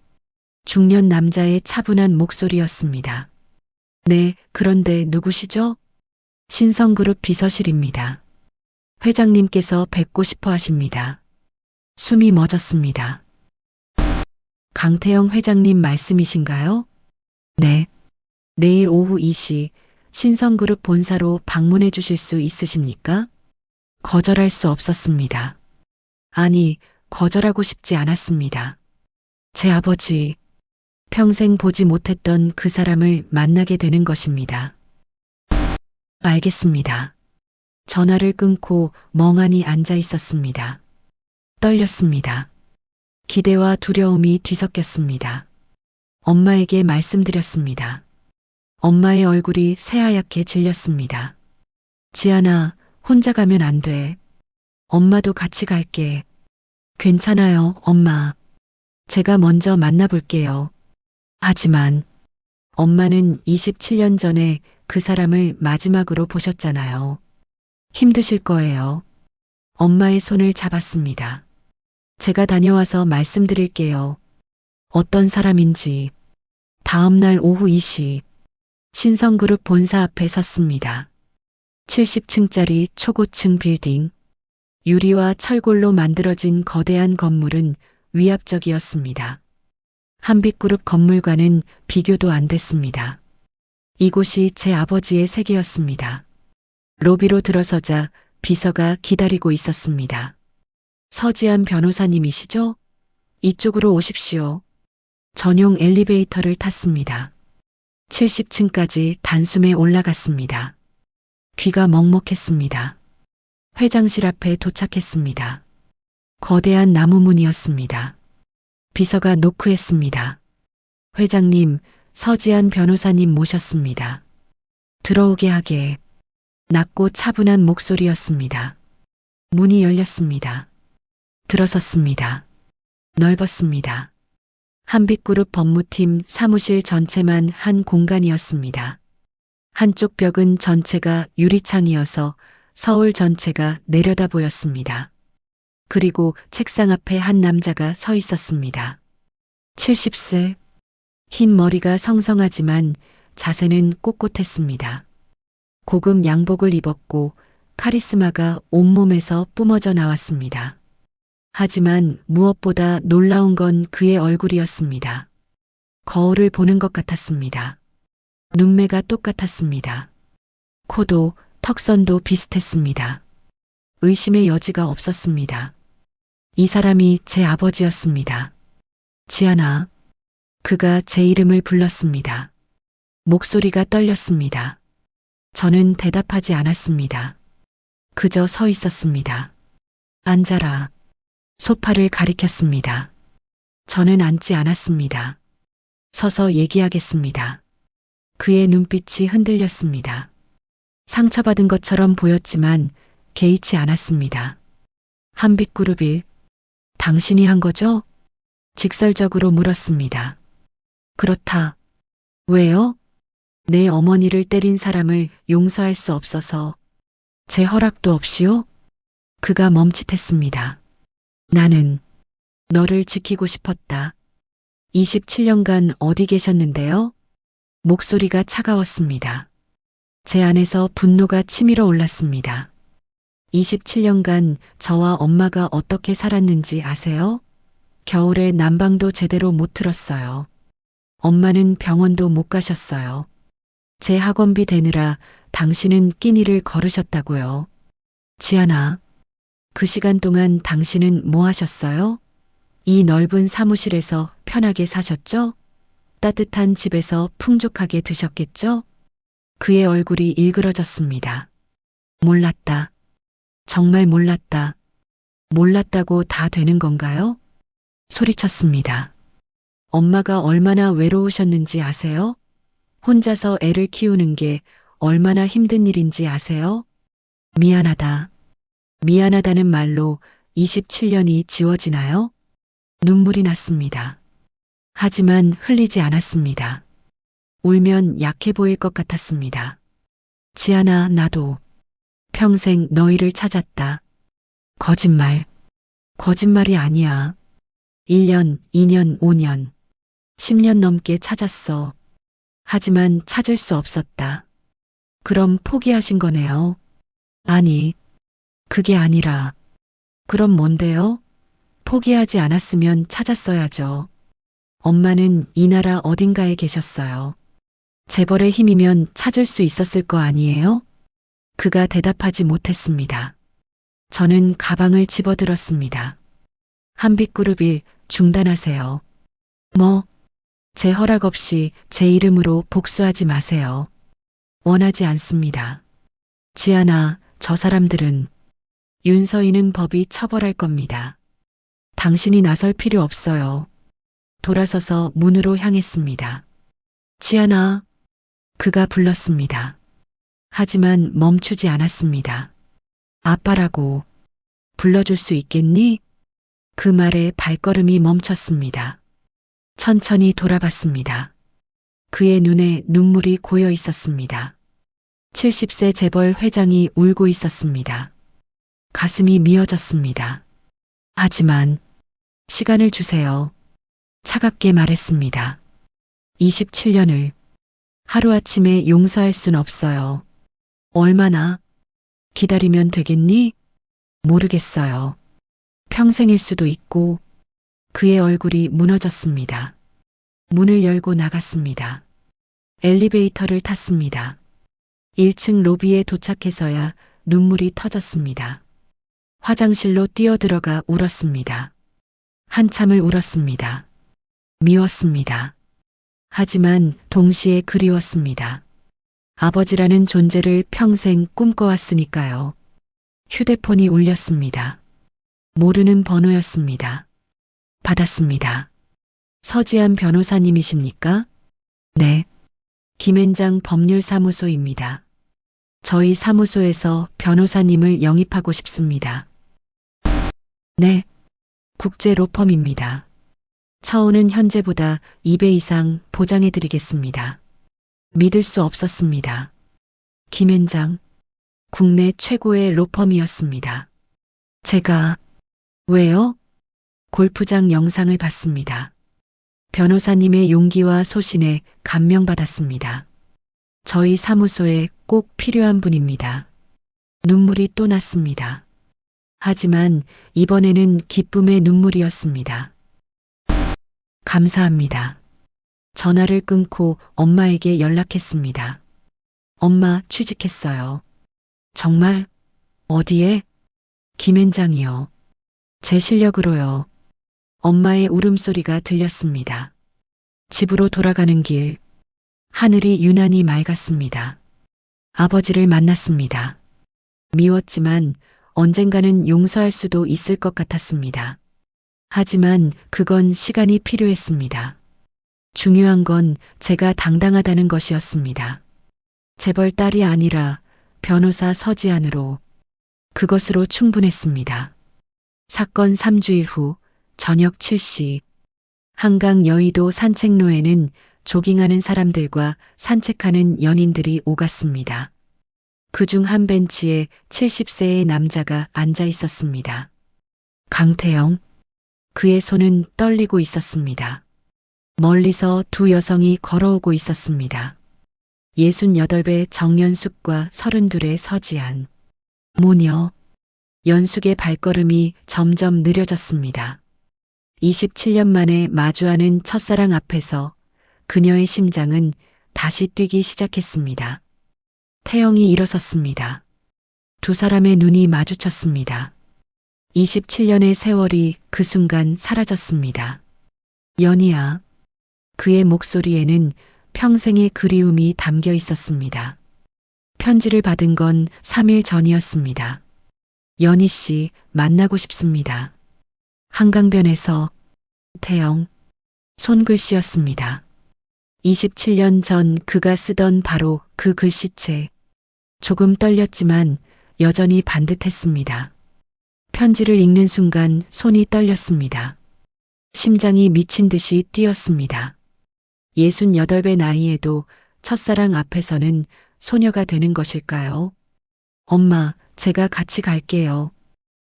중년 남자의 차분한 목소리였습니다. 네, 그런데 누구시죠? 신성그룹 비서실입니다. 회장님께서 뵙고 싶어 하십니다. 숨이 멎었습니다. 강태영 회장님 말씀이신가요? 네. 내일 오후 2시 신성그룹 본사로 방문해 주실 수 있으십니까? 거절할 수 없었습니다. 아니, 거절하고 싶지 않았습니다. 제 아버지, 평생 보지 못했던 그 사람을 만나게 되는 것입니다. 알겠습니다. 전화를 끊고 멍하니 앉아 있었습니다. 떨렸습니다. 기대와 두려움이 뒤섞였습니다. 엄마에게 말씀드렸습니다. 엄마의 얼굴이 새하얗게 질렸습니다. 지안아, 혼자 가면 안 돼. 엄마도 같이 갈게. 괜찮아요, 엄마. 제가 먼저 만나볼게요. 하지만 엄마는 27년 전에 그 사람을 마지막으로 보셨잖아요. 힘드실 거예요. 엄마의 손을 잡았습니다. 제가 다녀와서 말씀드릴게요. 어떤 사람인지. 다음 날 오후 2시 신성그룹 본사 앞에 섰습니다. 70층짜리 초고층 빌딩. 유리와 철골로 만들어진 거대한 건물은 위압적이었습니다. 한빛그룹 건물과는 비교도 안 됐습니다. 이곳이 제 아버지의 세계였습니다. 로비로 들어서자 비서가 기다리고 있었습니다. 서지한 변호사님이시죠? 이쪽으로 오십시오. 전용 엘리베이터를 탔습니다. 70층까지 단숨에 올라갔습니다. 귀가 먹먹했습니다. 회장실 앞에 도착했습니다. 거대한 나무 문이었습니다. 비서가 노크했습니다. 회장님, 서지한 변호사님 모셨습니다. 들어오게 하게. 낮고 차분한 목소리였습니다. 문이 열렸습니다. 들어섰습니다. 넓었습니다. 한빛그룹 법무팀 사무실 전체만 한 공간이었습니다. 한쪽 벽은 전체가 유리창이어서 서울 전체가 내려다 보였습니다. 그리고 책상 앞에 한 남자가 서 있었습니다. 70세, 흰 머리가 성성하지만 자세는 꼿꼿했습니다. 고급 양복을 입었고 카리스마가 온몸에서 뿜어져 나왔습니다. 하지만 무엇보다 놀라운 건 그의 얼굴이었습니다. 거울을 보는 것 같았습니다. 눈매가 똑같았습니다. 코도 턱선도 비슷했습니다. 의심의 여지가 없었습니다. 이 사람이 제 아버지였습니다. 지안아. 그가 제 이름을 불렀습니다. 목소리가 떨렸습니다. 저는 대답하지 않았습니다. 그저 서 있었습니다. 앉아라. 소파를 가리켰습니다. 저는 앉지 않았습니다. 서서 얘기하겠습니다. 그의 눈빛이 흔들렸습니다. 상처받은 것처럼 보였지만 개의치 않았습니다. 한빛그룹 당신이 한 거죠? 직설적으로 물었습니다. 그렇다. 왜요? 내 어머니를 때린 사람을 용서할 수 없어서. 제 허락도 없이요? 그가 멈칫했습니다. 나는 너를 지키고 싶었다. 27년간 어디 계셨는데요? 목소리가 차가웠습니다. 제 안에서 분노가 치밀어 올랐습니다. 27년간 저와 엄마가 어떻게 살았는지 아세요? 겨울에 난방도 제대로 못 틀었어요. 엄마는 병원도 못 가셨어요. 제 학원비 대느라 당신은 끼니를 걸으셨다고요. 지아나, 그 시간 동안 당신은 뭐 하셨어요? 이 넓은 사무실에서 편하게 사셨죠? 따뜻한 집에서 풍족하게 드셨겠죠? 그의 얼굴이 일그러졌습니다. 몰랐다. 정말 몰랐다. 몰랐다고 다 되는 건가요? 소리쳤습니다. 엄마가 얼마나 외로우셨는지 아세요? 혼자서 애를 키우는 게 얼마나 힘든 일인지 아세요? 미안하다. 미안하다는 말로 27년이 지워지나요? 눈물이 났습니다. 하지만 흘리지 않았습니다. 울면 약해 보일 것 같았습니다. 지아나, 나도 평생 너희를 찾았다. 거짓말. 거짓말이 아니야. 1년, 2년, 5년, 10년 넘게 찾았어. 하지만 찾을 수 없었다. 그럼 포기하신 거네요. 아니, 그게 아니라. 그럼 뭔데요? 포기하지 않았으면 찾았어야죠. 엄마는 이 나라 어딘가에 계셨어요. 재벌의 힘이면 찾을 수 있었을 거 아니에요? 그가 대답하지 못했습니다. 저는 가방을 집어들었습니다. 한빛그룹 중단하세요. 뭐? 제 허락 없이 제 이름으로 복수하지 마세요. 원하지 않습니다. 지아나, 저 사람들은 윤서인은 법이 처벌할 겁니다. 당신이 나설 필요 없어요. 돌아서서 문으로 향했습니다. 지아나, 그가 불렀습니다. 하지만 멈추지 않았습니다. 아빠라고 불러줄 수 있겠니? 그 말에 발걸음이 멈췄습니다. 천천히 돌아봤습니다. 그의 눈에 눈물이 고여 있었습니다. 70세 재벌 회장이 울고 있었습니다. 가슴이 미어졌습니다. 하지만 시간을 주세요. 차갑게 말했습니다. 27년을 하루아침에 용서할 순 없어요. 얼마나 기다리면 되겠니? 모르겠어요. 평생일 수도 있고. 그의 얼굴이 무너졌습니다. 문을 열고 나갔습니다. 엘리베이터를 탔습니다. 1층 로비에 도착해서야 눈물이 터졌습니다. 화장실로 뛰어들어가 울었습니다. 한참을 울었습니다. 미웠습니다. 하지만 동시에 그리웠습니다. 아버지라는 존재를 평생 꿈꿔왔으니까요. 휴대폰이 울렸습니다. 모르는 번호였습니다. 받았습니다. 서지한 변호사님이십니까? 네. 김앤장 법률사무소입니다. 저희 사무소에서 변호사님을 영입하고 싶습니다. 네. 국제 로펌입니다. 처우는 현재보다 2배 이상 보장해드리겠습니다. 믿을 수 없었습니다. 김앤장, 국내 최고의 로펌이었습니다. 제가, 왜요? 골프장 영상을 봤습니다. 변호사님의 용기와 소신에 감명받았습니다. 저희 사무소에 꼭 필요한 분입니다. 눈물이 또 났습니다. 하지만 이번에는 기쁨의 눈물이었습니다. 감사합니다. 전화를 끊고 엄마에게 연락했습니다. 엄마, 취직했어요. 정말? 어디에? 김앤장이요. 제 실력으로요. 엄마의 울음소리가 들렸습니다. 집으로 돌아가는 길, 하늘이 유난히 맑았습니다. 아버지를 만났습니다. 미웠지만 언젠가는 용서할 수도 있을 것 같았습니다. 하지만 그건 시간이 필요했습니다. 중요한 건 제가 당당하다는 것이었습니다. 재벌 딸이 아니라 변호사 서지안으로, 그것으로 충분했습니다. 사건 3주일 후 저녁 7시 한강 여의도 산책로에는 조깅하는 사람들과 산책하는 연인들이 오갔습니다. 그중 한 벤치에 70세의 남자가 앉아 있었습니다. 강태영, 그의 손은 떨리고 있었습니다. 멀리서 두 여성이 걸어오고 있었습니다. 68배 정연숙과 32의 서지안. 모녀. 연숙의 발걸음이 점점 느려졌습니다. 27년 만에 마주하는 첫사랑 앞에서 그녀의 심장은 다시 뛰기 시작했습니다. 태영이 일어섰습니다. 두 사람의 눈이 마주쳤습니다. 27년의 세월이 그 순간 사라졌습니다. 연희야. 그의 목소리에는 평생의 그리움이 담겨 있었습니다. 편지를 받은 건 3일 전이었습니다. 연희 씨, 만나고 싶습니다. 한강변에서. 태영. 손글씨였습니다. 27년 전 그가 쓰던 바로 그 글씨체. 조금 떨렸지만 여전히 반듯했습니다. 편지를 읽는 순간 손이 떨렸습니다. 심장이 미친 듯이 뛰었습니다. 68배 나이에도 첫사랑 앞에서는 소녀가 되는 것일까요? 엄마, 제가 같이 갈게요.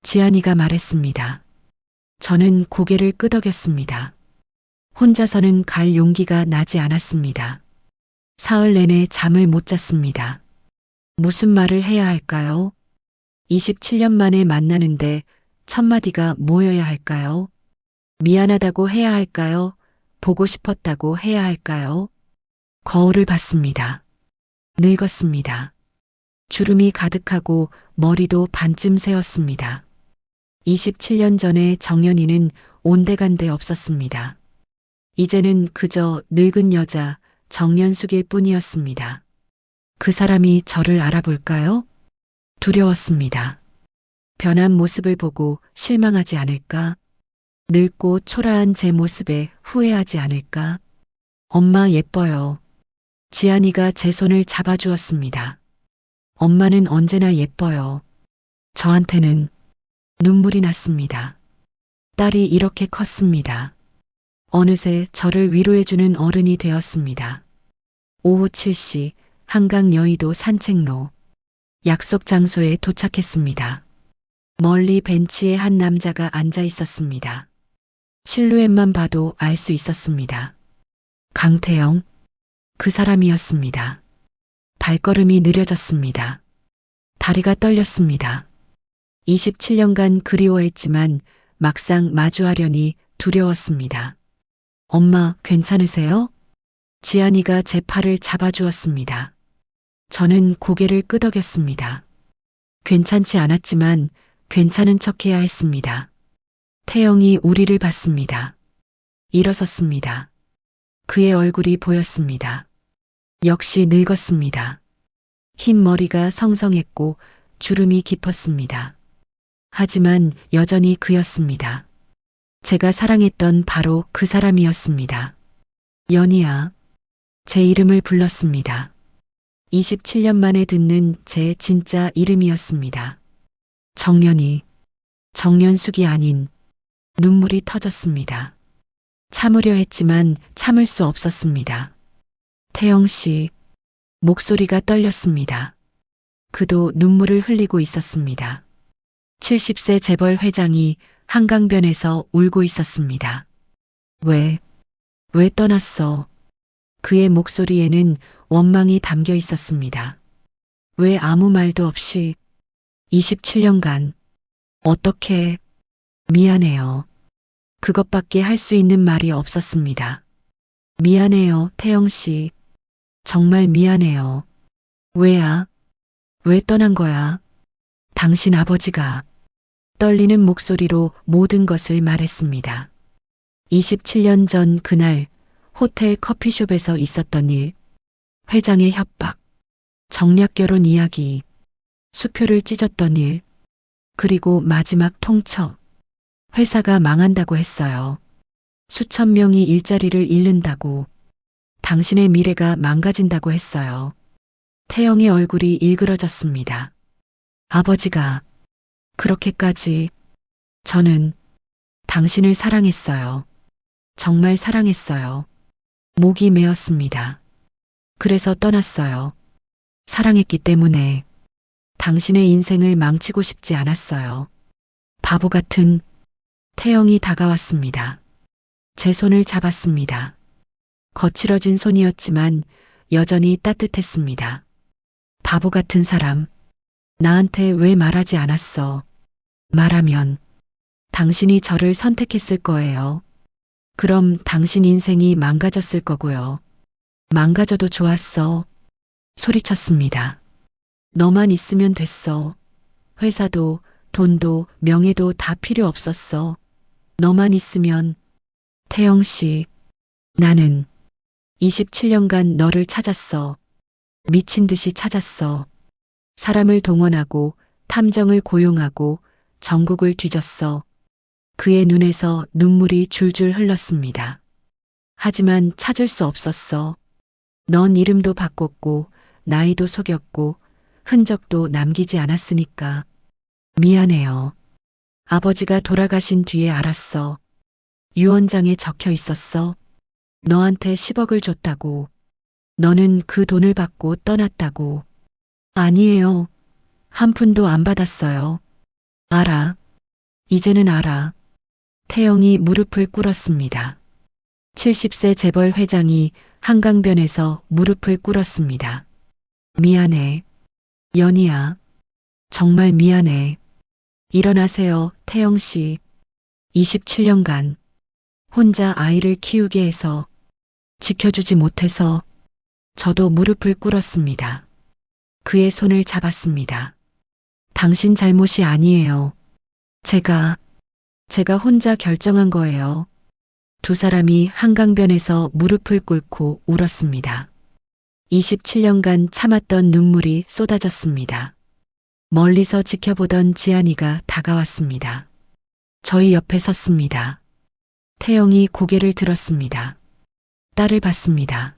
지안이가 말했습니다. 저는 고개를 끄덕였습니다. 혼자서는 갈 용기가 나지 않았습니다. 사흘 내내 잠을 못 잤습니다. 무슨 말을 해야 할까요? 27년 만에 만나는데 첫마디가 뭐여야 할까요? 미안하다고 해야 할까요? 보고 싶었다고 해야 할까요? 거울을 봤습니다. 늙었습니다. 주름이 가득하고 머리도 반쯤 새었습니다. 27년 전에 정연이는 온데간데 없었습니다. 이제는 그저 늙은 여자 정연숙일 뿐이었습니다. 그 사람이 저를 알아볼까요? 두려웠습니다. 변한 모습을 보고 실망하지 않을까? 늙고 초라한 제 모습에 후회하지 않을까? 엄마 예뻐요. 지안이가 제 손을 잡아주었습니다. 엄마는 언제나 예뻐요. 저한테는 눈물이 났습니다. 딸이 이렇게 컸습니다. 어느새 저를 위로해주는 어른이 되었습니다. 오후 7시 한강 여의도 산책로. 약속 장소에 도착했습니다. 멀리 벤치에 한 남자가 앉아 있었습니다. 실루엣만 봐도 알 수 있었습니다. 강태영. 그 사람이었습니다. 발걸음이 느려졌습니다. 다리가 떨렸습니다. 27년간 그리워했지만 막상 마주하려니 두려웠습니다. 엄마, 괜찮으세요? 지안이가 제 팔을 잡아주었습니다. 저는 고개를 끄덕였습니다. 괜찮지 않았지만 괜찮은 척해야 했습니다. 태영이 우리를 봤습니다. 일어섰습니다. 그의 얼굴이 보였습니다. 역시 늙었습니다. 흰 머리가 성성했고 주름이 깊었습니다. 하지만 여전히 그였습니다. 제가 사랑했던 바로 그 사람이었습니다. 연희야. 제 이름을 불렀습니다. 27년 만에 듣는 제 진짜 이름이었습니다. 정연이. 정연숙이 아닌. 눈물이 터졌습니다. 참으려 했지만 참을 수 없었습니다. 태영 씨. 목소리가 떨렸습니다. 그도 눈물을 흘리고 있었습니다. 70세 재벌 회장이 한강변에서 울고 있었습니다. 왜 떠났어? 그의 목소리에는 원망이 담겨 있었습니다. 왜 아무 말도 없이 27년간 어떻게 미안해요. 그것밖에 할 수 있는 말이 없었습니다. 미안해요, 태영 씨. 정말 미안해요. 왜야? 왜 떠난 거야? 당신 아버지가. 떨리는 목소리로 모든 것을 말했습니다. 27년 전 그날 호텔 커피숍에서 있었던 일, 회장의 협박, 정략 결혼 이야기, 수표를 찢었던 일, 그리고 마지막 통첩. 회사가 망한다고 했어요. 수천 명이 일자리를 잃는다고. 당신의 미래가 망가진다고 했어요. 태영의 얼굴이 일그러졌습니다. 아버지가 그렇게까지. 저는 당신을 사랑했어요. 정말 사랑했어요. 목이 메었습니다. 그래서 떠났어요. 사랑했기 때문에. 당신의 인생을 망치고 싶지 않았어요. 바보 같은. 태영이 다가왔습니다. 제 손을 잡았습니다. 거칠어진 손이었지만 여전히 따뜻했습니다. 바보 같은 사람. 나한테 왜 말하지 않았어? 말하면 당신이 저를 선택했을 거예요. 그럼 당신 인생이 망가졌을 거고요. 망가져도 좋았어. 소리쳤습니다. 너만 있으면 됐어. 회사도, 돈도, 명예도 다 필요 없었어. 너만 있으면. 태영 씨, 나는 27년간 너를 찾았어. 미친 듯이 찾았어. 사람을 동원하고 탐정을 고용하고 전국을 뒤졌어. 그의 눈에서 눈물이 줄줄 흘렀습니다. 하지만 찾을 수 없었어. 넌 이름도 바꿨고 나이도 속였고 흔적도 남기지 않았으니까. 미안해요. 아버지가 돌아가신 뒤에 알았어. 유언장에 적혀 있었어. 너한테 10억을 줬다고. 너는 그 돈을 받고 떠났다고. 아니에요. 한 푼도 안 받았어요. 알아. 이제는 알아. 태영이 무릎을 꿇었습니다. 70세 재벌 회장이 한강변에서 무릎을 꿇었습니다. 미안해. 연희야. 정말 미안해. 일어나세요, 태영 씨. 27년간 혼자 아이를 키우게 해서 지켜주지 못해서 저도 무릎을 꿇었습니다. 그의 손을 잡았습니다. 당신 잘못이 아니에요. 제가 혼자 결정한 거예요. 두 사람이 한강변에서 무릎을 꿇고 울었습니다. 27년간 참았던 눈물이 쏟아졌습니다. 멀리서 지켜보던 지안이가 다가왔습니다. 저희 옆에 섰습니다. 태영이 고개를 들었습니다. 딸을 봤습니다.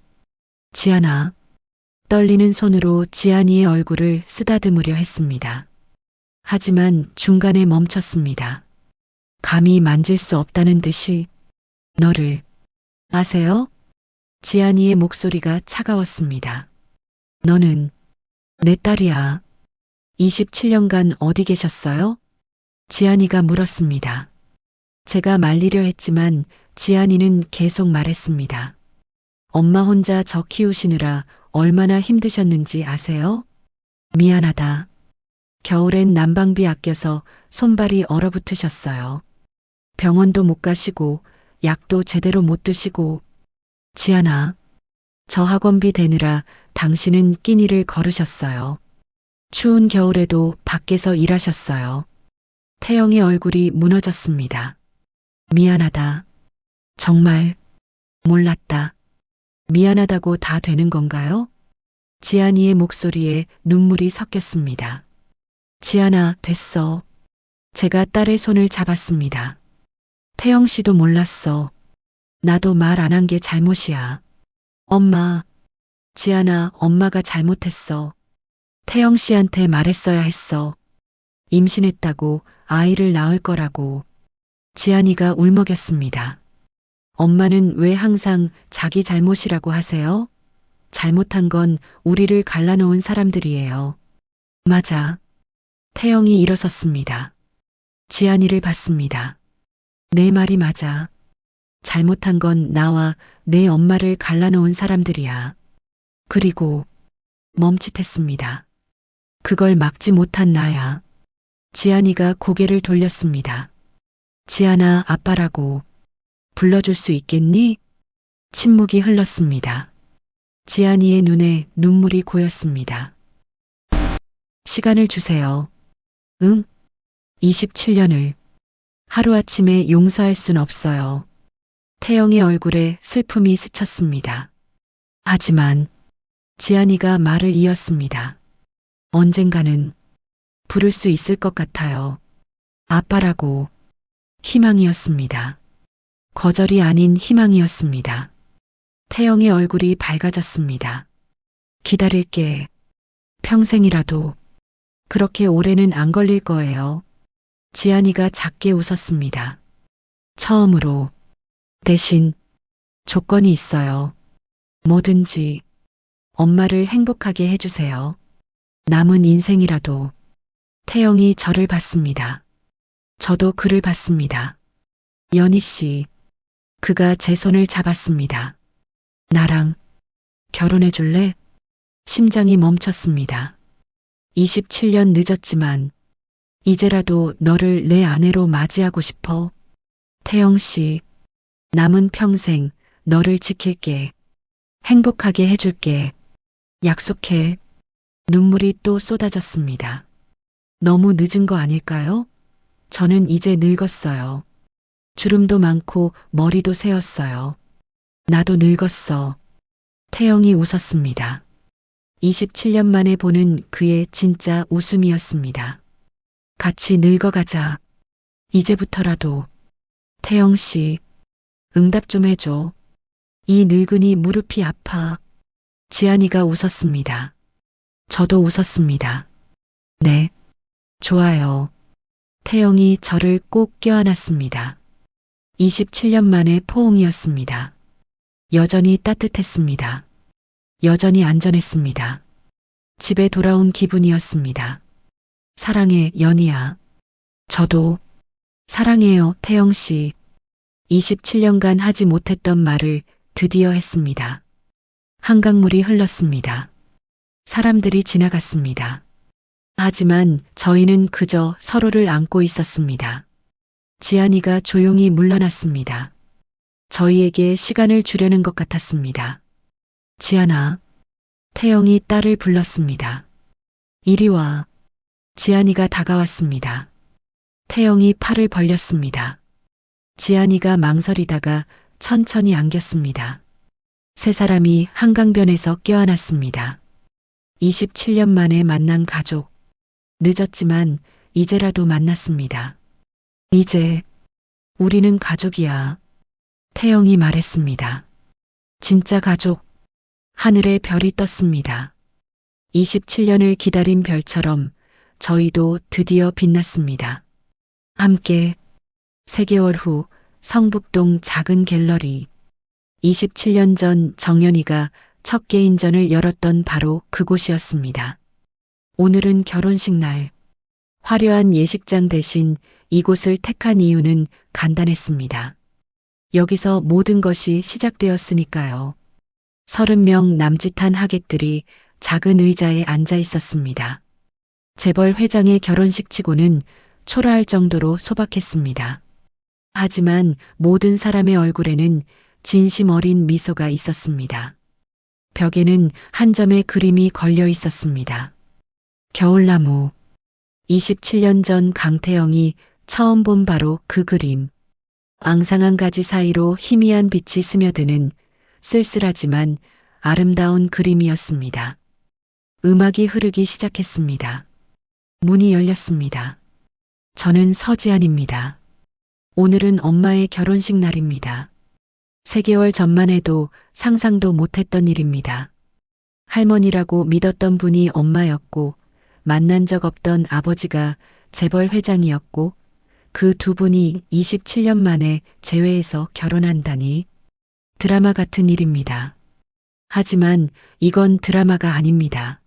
지안아. 떨리는 손으로 지안이의 얼굴을 쓰다듬으려 했습니다. 하지만 중간에 멈췄습니다. 감히 만질 수 없다는 듯이. 너를 아세요? 지안이의 목소리가 차가웠습니다. 너는 내 딸이야. 27년간 어디 계셨어요? 지안이가 물었습니다. 제가 말리려 했지만 지안이는 계속 말했습니다. 엄마 혼자 저 키우시느라 얼마나 힘드셨는지 아세요? 미안하다. 겨울엔 난방비 아껴서 손발이 얼어붙으셨어요. 병원도 못 가시고 약도 제대로 못 드시고. 지안아, 저 학원비 대느라 당신은 끼니를 걸으셨어요. 추운 겨울에도 밖에서 일하셨어요. 태영의 얼굴이 무너졌습니다. 미안하다. 정말 몰랐다. 미안하다고 다 되는 건가요? 지안이의 목소리에 눈물이 섞였습니다. 지안아, 됐어. 제가 딸의 손을 잡았습니다. 태영 씨도 몰랐어. 나도 말 안 한 게 잘못이야. 엄마. 지안아, 엄마가 잘못했어. 태영 씨한테 말했어야 했어. 임신했다고, 아이를 낳을 거라고. 지안이가 울먹였습니다. 엄마는 왜 항상 자기 잘못이라고 하세요? 잘못한 건 우리를 갈라놓은 사람들이에요. 맞아. 태영이 일어섰습니다. 지안이를 봤습니다. 내 말이 맞아. 잘못한 건 나와 내 엄마를 갈라놓은 사람들이야. 그리고 멈칫했습니다. 그걸 막지 못한 나야. 지안이가 고개를 돌렸습니다. 지안아, 아빠라고 불러줄 수 있겠니? 침묵이 흘렀습니다. 지안이의 눈에 눈물이 고였습니다. 시간을 주세요. 응? 27년을. 하루아침에 용서할 순 없어요. 태영의 얼굴에 슬픔이 스쳤습니다. 하지만 지안이가 말을 이었습니다. 언젠가는 부를 수 있을 것 같아요. 아빠라고. 희망이었습니다. 거절이 아닌 희망이었습니다. 태영의 얼굴이 밝아졌습니다. 기다릴게. 평생이라도. 그렇게 오래는 안 걸릴 거예요. 지안이가 작게 웃었습니다. 처음으로. 대신 조건이 있어요. 뭐든지 엄마를 행복하게 해주세요. 남은 인생이라도. 태영이 저를 봤습니다. 저도 그를 봤습니다. 연희 씨. 그가 제 손을 잡았습니다. 나랑 결혼해 줄래? 심장이 멈췄습니다. 27년 늦었지만 이제라도 너를 내 아내로 맞이하고 싶어. 태영 씨, 남은 평생 너를 지킬게. 행복하게 해줄게. 약속해. 눈물이 또 쏟아졌습니다. 너무 늦은 거 아닐까요? 저는 이제 늙었어요. 주름도 많고 머리도 새었어요. 나도 늙었어. 태영이 웃었습니다. 27년 만에 보는 그의 진짜 웃음이었습니다. 같이 늙어가자. 이제부터라도. 태영 씨, 응답 좀 해줘. 이 늙은이 무릎이 아파. 지안이가 웃었습니다. 저도 웃었습니다. 네, 좋아요. 태영이 저를 꼭 껴안았습니다. 27년 만의 포옹이었습니다. 여전히 따뜻했습니다. 여전히 안전했습니다. 집에 돌아온 기분이었습니다. 사랑해, 연희야. 저도 사랑해요, 태영 씨. 27년간 하지 못했던 말을 드디어 했습니다. 한강물이 흘렀습니다. 사람들이 지나갔습니다. 하지만 저희는 그저 서로를 안고 있었습니다. 지안이가 조용히 물러났습니다. 저희에게 시간을 주려는 것 같았습니다. 지안아. 태영이 딸을 불렀습니다. 이리 와. 지안이가 다가왔습니다. 태영이 팔을 벌렸습니다. 지안이가 망설이다가 천천히 안겼습니다. 세 사람이 한강변에서 껴안았습니다. 27년 만에 만난 가족. 늦었지만 이제라도 만났습니다. 이제 우리는 가족이야. 태영이 말했습니다. 진짜 가족. 하늘에 별이 떴습니다. 27년을 기다린 별처럼 저희도 드디어 빛났습니다. 함께 3개월 후 성북동 작은 갤러리. 27년 전 정연이가 첫 개인전을 열었던 바로 그곳이었습니다. 오늘은 결혼식 날. 화려한 예식장 대신 이곳을 택한 이유는 간단했습니다. 여기서 모든 것이 시작되었으니까요. 30명 남짓한 하객들이 작은 의자에 앉아 있었습니다. 재벌 회장의 결혼식 치고는 초라할 정도로 소박했습니다. 하지만 모든 사람의 얼굴에는 진심 어린 미소가 있었습니다. 벽에는 한 점의 그림이 걸려 있었습니다. 겨울나무. 27년 전 강태영이 처음 본 바로 그 그림. 앙상한 가지 사이로 희미한 빛이 스며드는 쓸쓸하지만 아름다운 그림이었습니다. 음악이 흐르기 시작했습니다. 문이 열렸습니다. 저는 서지안입니다. 오늘은 엄마의 결혼식 날입니다. 3개월 전만 해도 상상도 못했던 일입니다. 할머니라고 믿었던 분이 엄마였고 만난 적 없던 아버지가 재벌 회장이었고 그 두 분이 27년 만에 재회해서 결혼한다니 드라마 같은 일입니다. 하지만 이건 드라마가 아닙니다.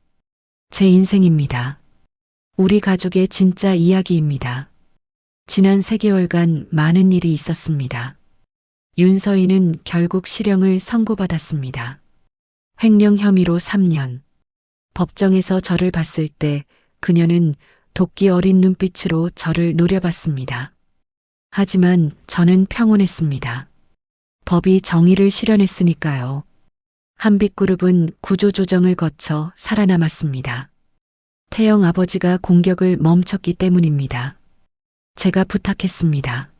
제 인생입니다. 우리 가족의 진짜 이야기입니다. 지난 3개월간 많은 일이 있었습니다. 윤서인은 결국 실형을 선고받았습니다. 횡령 혐의로 3년. 법정에서 저를 봤을 때 그녀는 도끼 어린 눈빛으로 저를 노려봤습니다. 하지만 저는 평온했습니다. 법이 정의를 실현했으니까요. 한빛그룹은 구조조정을 거쳐 살아남았습니다. 태영 아버지가 공격을 멈췄기 때문입니다. 제가 부탁했습니다.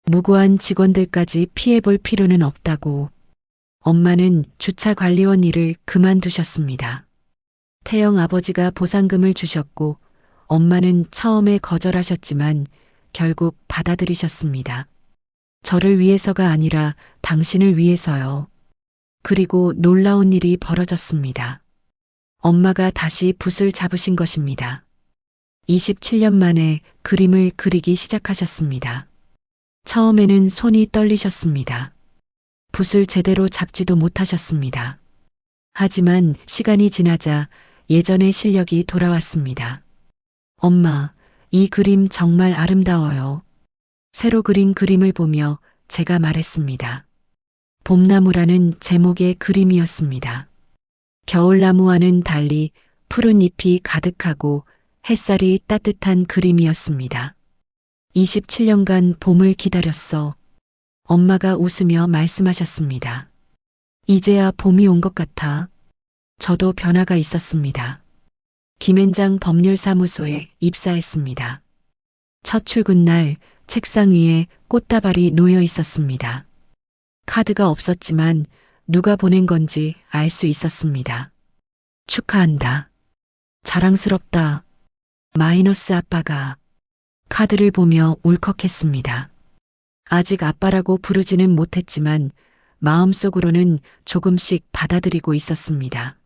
무고한 직원들까지 피해볼 필요는 없다고. 엄마는 주차관리원 일을 그만두셨습니다. 태영 아버지가 보상금을 주셨고 엄마는 처음에 거절하셨지만 결국 받아들이셨습니다. 저를 위해서가 아니라 당신을 위해서요. 그리고 놀라운 일이 벌어졌습니다. 엄마가 다시 붓을 잡으신 것입니다. 27년 만에 그림을 그리기 시작하셨습니다. 처음에는 손이 떨리셨습니다. 붓을 제대로 잡지도 못하셨습니다. 하지만 시간이 지나자 예전의 실력이 돌아왔습니다. 엄마, 이 그림 정말 아름다워요. 새로 그린 그림을 보며 제가 말했습니다. 봄나무라는 제목의 그림이었습니다. 겨울나무와는 달리 푸른 잎이 가득하고 햇살이 따뜻한 그림이었습니다. 27년간 봄을 기다렸어. 엄마가 웃으며 말씀하셨습니다. 이제야 봄이 온 것 같아. 저도 변화가 있었습니다. 김앤장 법률사무소에 입사했습니다. 첫 출근 날 책상 위에 꽃다발이 놓여 있었습니다. 카드가 없었지만 누가 보낸 건지 알 수 있었습니다. 축하한다. 자랑스럽다. 마이너스 아빠가 카드를 보며 울컥했습니다. 아직 아빠라고 부르지는 못했지만 마음속으로는 조금씩 받아들이고 있었습니다.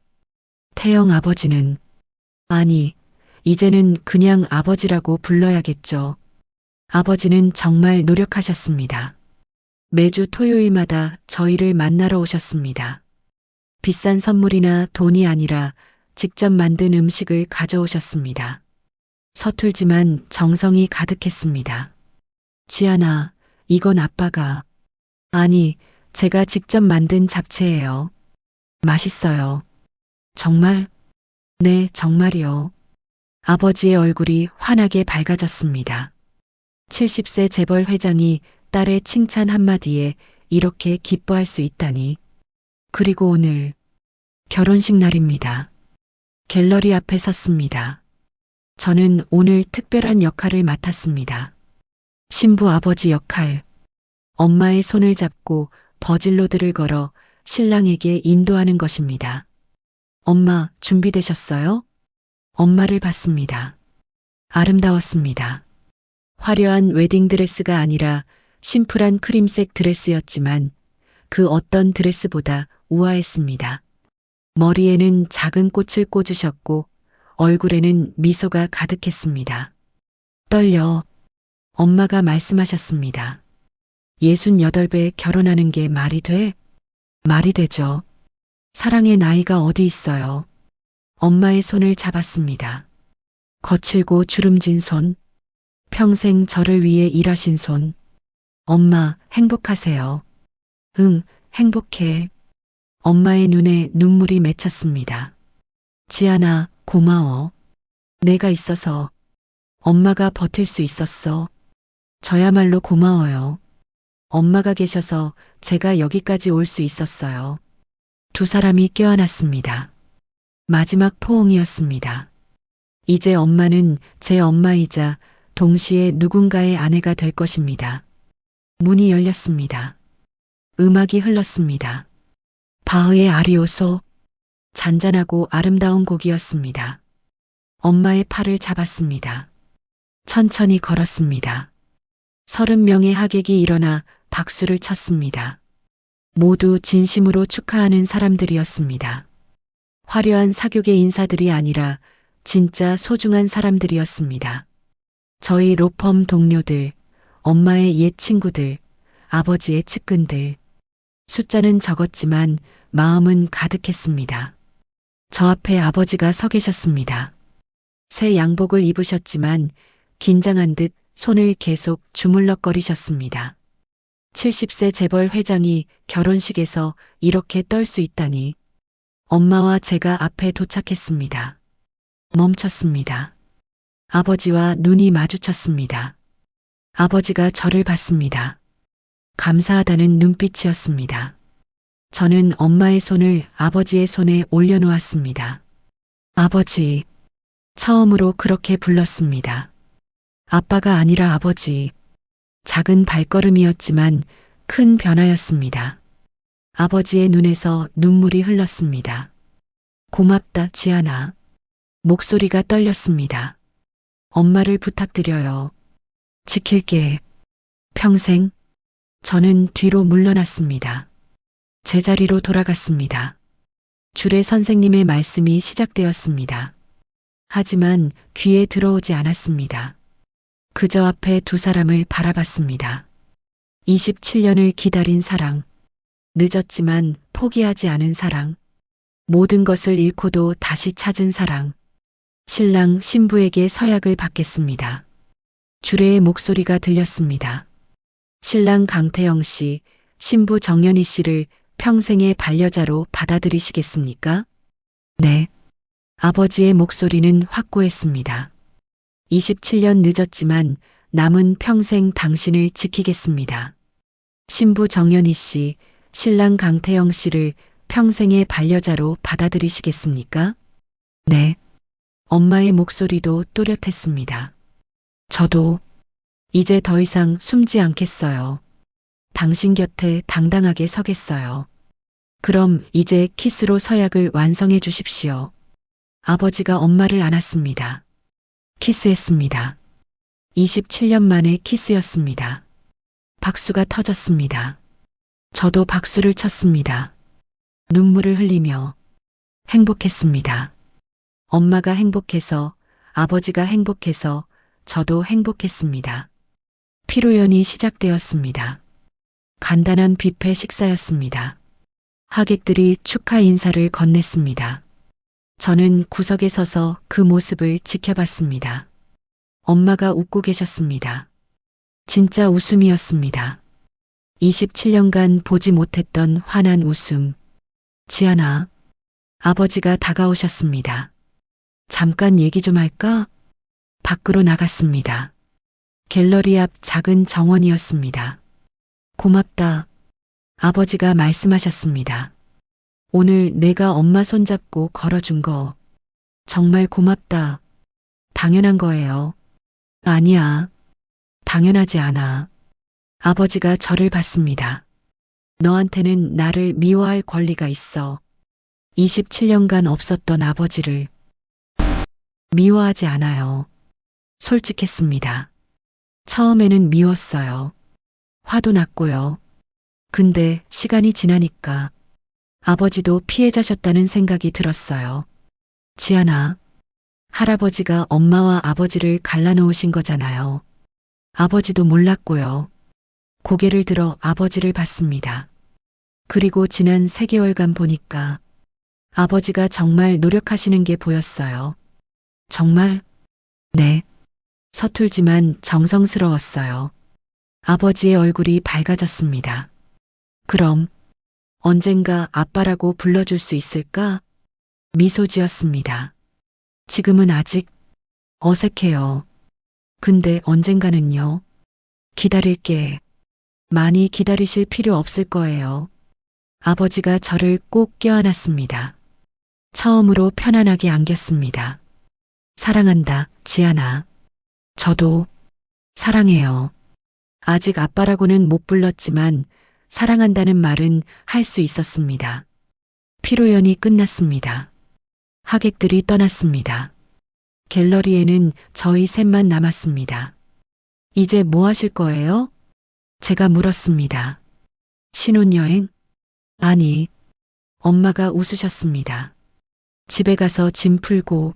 태영 아버지는, 아니, 이제는 그냥 아버지라고 불러야겠죠. 아버지는 정말 노력하셨습니다. 매주 토요일마다 저희를 만나러 오셨습니다. 비싼 선물이나 돈이 아니라 직접 만든 음식을 가져오셨습니다. 서툴지만 정성이 가득했습니다. 지안아, 이건 아빠가, 아니, 제가 직접 만든 잡채예요. 맛있어요. 정말? 네, 정말이요. 아버지의 얼굴이 환하게 밝아졌습니다. 70세 재벌 회장이 딸의 칭찬 한마디에 이렇게 기뻐할 수 있다니. 그리고 오늘 결혼식 날입니다. 갤러리 앞에 섰습니다. 저는 오늘 특별한 역할을 맡았습니다. 신부 아버지 역할. 엄마의 손을 잡고 버질로드를 걸어 신랑에게 인도하는 것입니다. 엄마, 준비되셨어요? 엄마를 봤습니다. 아름다웠습니다. 화려한 웨딩드레스가 아니라 심플한 크림색 드레스였지만 그 어떤 드레스보다 우아했습니다. 머리에는 작은 꽃을 꽂으셨고 얼굴에는 미소가 가득했습니다. 떨려. 엄마가 말씀하셨습니다. 68배 결혼하는 게 말이 돼? 말이 되죠. 사랑의 나이가 어디 있어요. 엄마의 손을 잡았습니다. 거칠고 주름진 손. 평생 저를 위해 일하신 손. 엄마, 행복하세요. 응, 행복해. 엄마의 눈에 눈물이 맺혔습니다. 지안아, 고마워. 내가 있어서 엄마가 버틸 수 있었어. 저야말로 고마워요. 엄마가 계셔서 제가 여기까지 올 수 있었어요. 두 사람이 껴안았습니다. 마지막 포옹이었습니다. 이제 엄마는 제 엄마이자 동시에 누군가의 아내가 될 것입니다. 문이 열렸습니다. 음악이 흘렀습니다. 바흐의 아리오소. 잔잔하고 아름다운 곡이었습니다. 엄마의 팔을 잡았습니다. 천천히 걸었습니다. 30명의 하객이 일어나 박수를 쳤습니다. 모두 진심으로 축하하는 사람들이었습니다. 화려한 사교계 인사들이 아니라 진짜 소중한 사람들이었습니다. 저희 로펌 동료들, 엄마의 옛 친구들, 아버지의 측근들. 숫자는 적었지만 마음은 가득했습니다. 저 앞에 아버지가 서 계셨습니다. 새 양복을 입으셨지만 긴장한 듯 손을 계속 주물럭거리셨습니다. 70세 재벌 회장이 결혼식에서 이렇게 떨 수 있다니. 엄마와 제가 앞에 도착했습니다. 멈췄습니다. 아버지와 눈이 마주쳤습니다. 아버지가 저를 봤습니다. 감사하다는 눈빛이었습니다. 저는 엄마의 손을 아버지의 손에 올려놓았습니다. 아버지. 처음으로 그렇게 불렀습니다. 아빠가 아니라 아버지. 작은 발걸음이었지만 큰 변화였습니다. 아버지의 눈에서 눈물이 흘렀습니다. 고맙다, 지안아. 목소리가 떨렸습니다. 엄마를 부탁드려요. 지킬게. 평생. 저는 뒤로 물러났습니다. 제자리로 돌아갔습니다. 주례 선생님의 말씀이 시작되었습니다. 하지만 귀에 들어오지 않았습니다. 그저 앞에 두 사람을 바라봤습니다. 27년을 기다린 사랑. 늦었지만 포기하지 않은 사랑. 모든 것을 잃고도 다시 찾은 사랑. 신랑 신부에게 서약을 받겠습니다. 주례의 목소리가 들렸습니다. 신랑 강태영 씨, 신부 정연희 씨를 평생의 반려자로 받아들이시겠습니까? 네. 아버지의 목소리는 확고했습니다. 27년 늦었지만 남은 평생 당신을 지키겠습니다. 신부 정연희 씨, 신랑 강태영 씨를 평생의 반려자로 받아들이시겠습니까? 네. 엄마의 목소리도 또렷했습니다. 저도 이제 더 이상 숨지 않겠어요. 당신 곁에 당당하게 서겠어요. 그럼 이제 키스로 서약을 완성해 주십시오. 아버지가 엄마를 안았습니다. 키스했습니다. 27년 만에 키스였습니다. 박수가 터졌습니다. 저도 박수를 쳤습니다. 눈물을 흘리며 행복했습니다. 엄마가 행복해서, 아버지가 행복해서, 저도 행복했습니다. 피로연이 시작되었습니다. 간단한 뷔페 식사였습니다. 하객들이 축하 인사를 건넸습니다. 저는 구석에 서서 그 모습을 지켜봤습니다. 엄마가 웃고 계셨습니다. 진짜 웃음이었습니다. 27년간 보지 못했던 환한 웃음. 지안아, 아버지가 다가오셨습니다. 잠깐 얘기 좀 할까? 밖으로 나갔습니다. 갤러리 앞 작은 정원이었습니다. 고맙다. 아버지가 말씀하셨습니다. 오늘 내가 엄마 손잡고 걸어준 거 정말 고맙다. 당연한 거예요. 아니야. 당연하지 않아. 아버지가 저를 봤습니다. 너한테는 나를 미워할 권리가 있어. 27년간 없었던 아버지를 미워하지 않아요. 솔직했습니다. 처음에는 미웠어요. 화도 났고요. 근데 시간이 지나니까 아버지도 피해자셨다는 생각이 들었어요. 지안아, 할아버지가 엄마와 아버지를 갈라놓으신 거잖아요. 아버지도 몰랐고요. 고개를 들어 아버지를 봤습니다. 그리고 지난 3개월간 보니까 아버지가 정말 노력하시는 게 보였어요. 정말? 네. 서툴지만 정성스러웠어요. 아버지의 얼굴이 밝아졌습니다. 그럼 언젠가 아빠라고 불러줄 수 있을까? 미소 지었습니다. 지금은 아직 어색해요. 근데 언젠가는요. 기다릴게. 많이 기다리실 필요 없을 거예요. 아버지가 저를 꼭 껴안았습니다. 처음으로 편안하게 안겼습니다. 사랑한다, 지안아. 저도 사랑해요. 아직 아빠라고는 못 불렀지만 사랑한다는 말은 할 수 있었습니다. 피로연이 끝났습니다. 하객들이 떠났습니다. 갤러리에는 저희 셋만 남았습니다. 이제 뭐 하실 거예요? 제가 물었습니다. 신혼여행? 아니, 엄마가 웃으셨습니다. 집에 가서 짐 풀고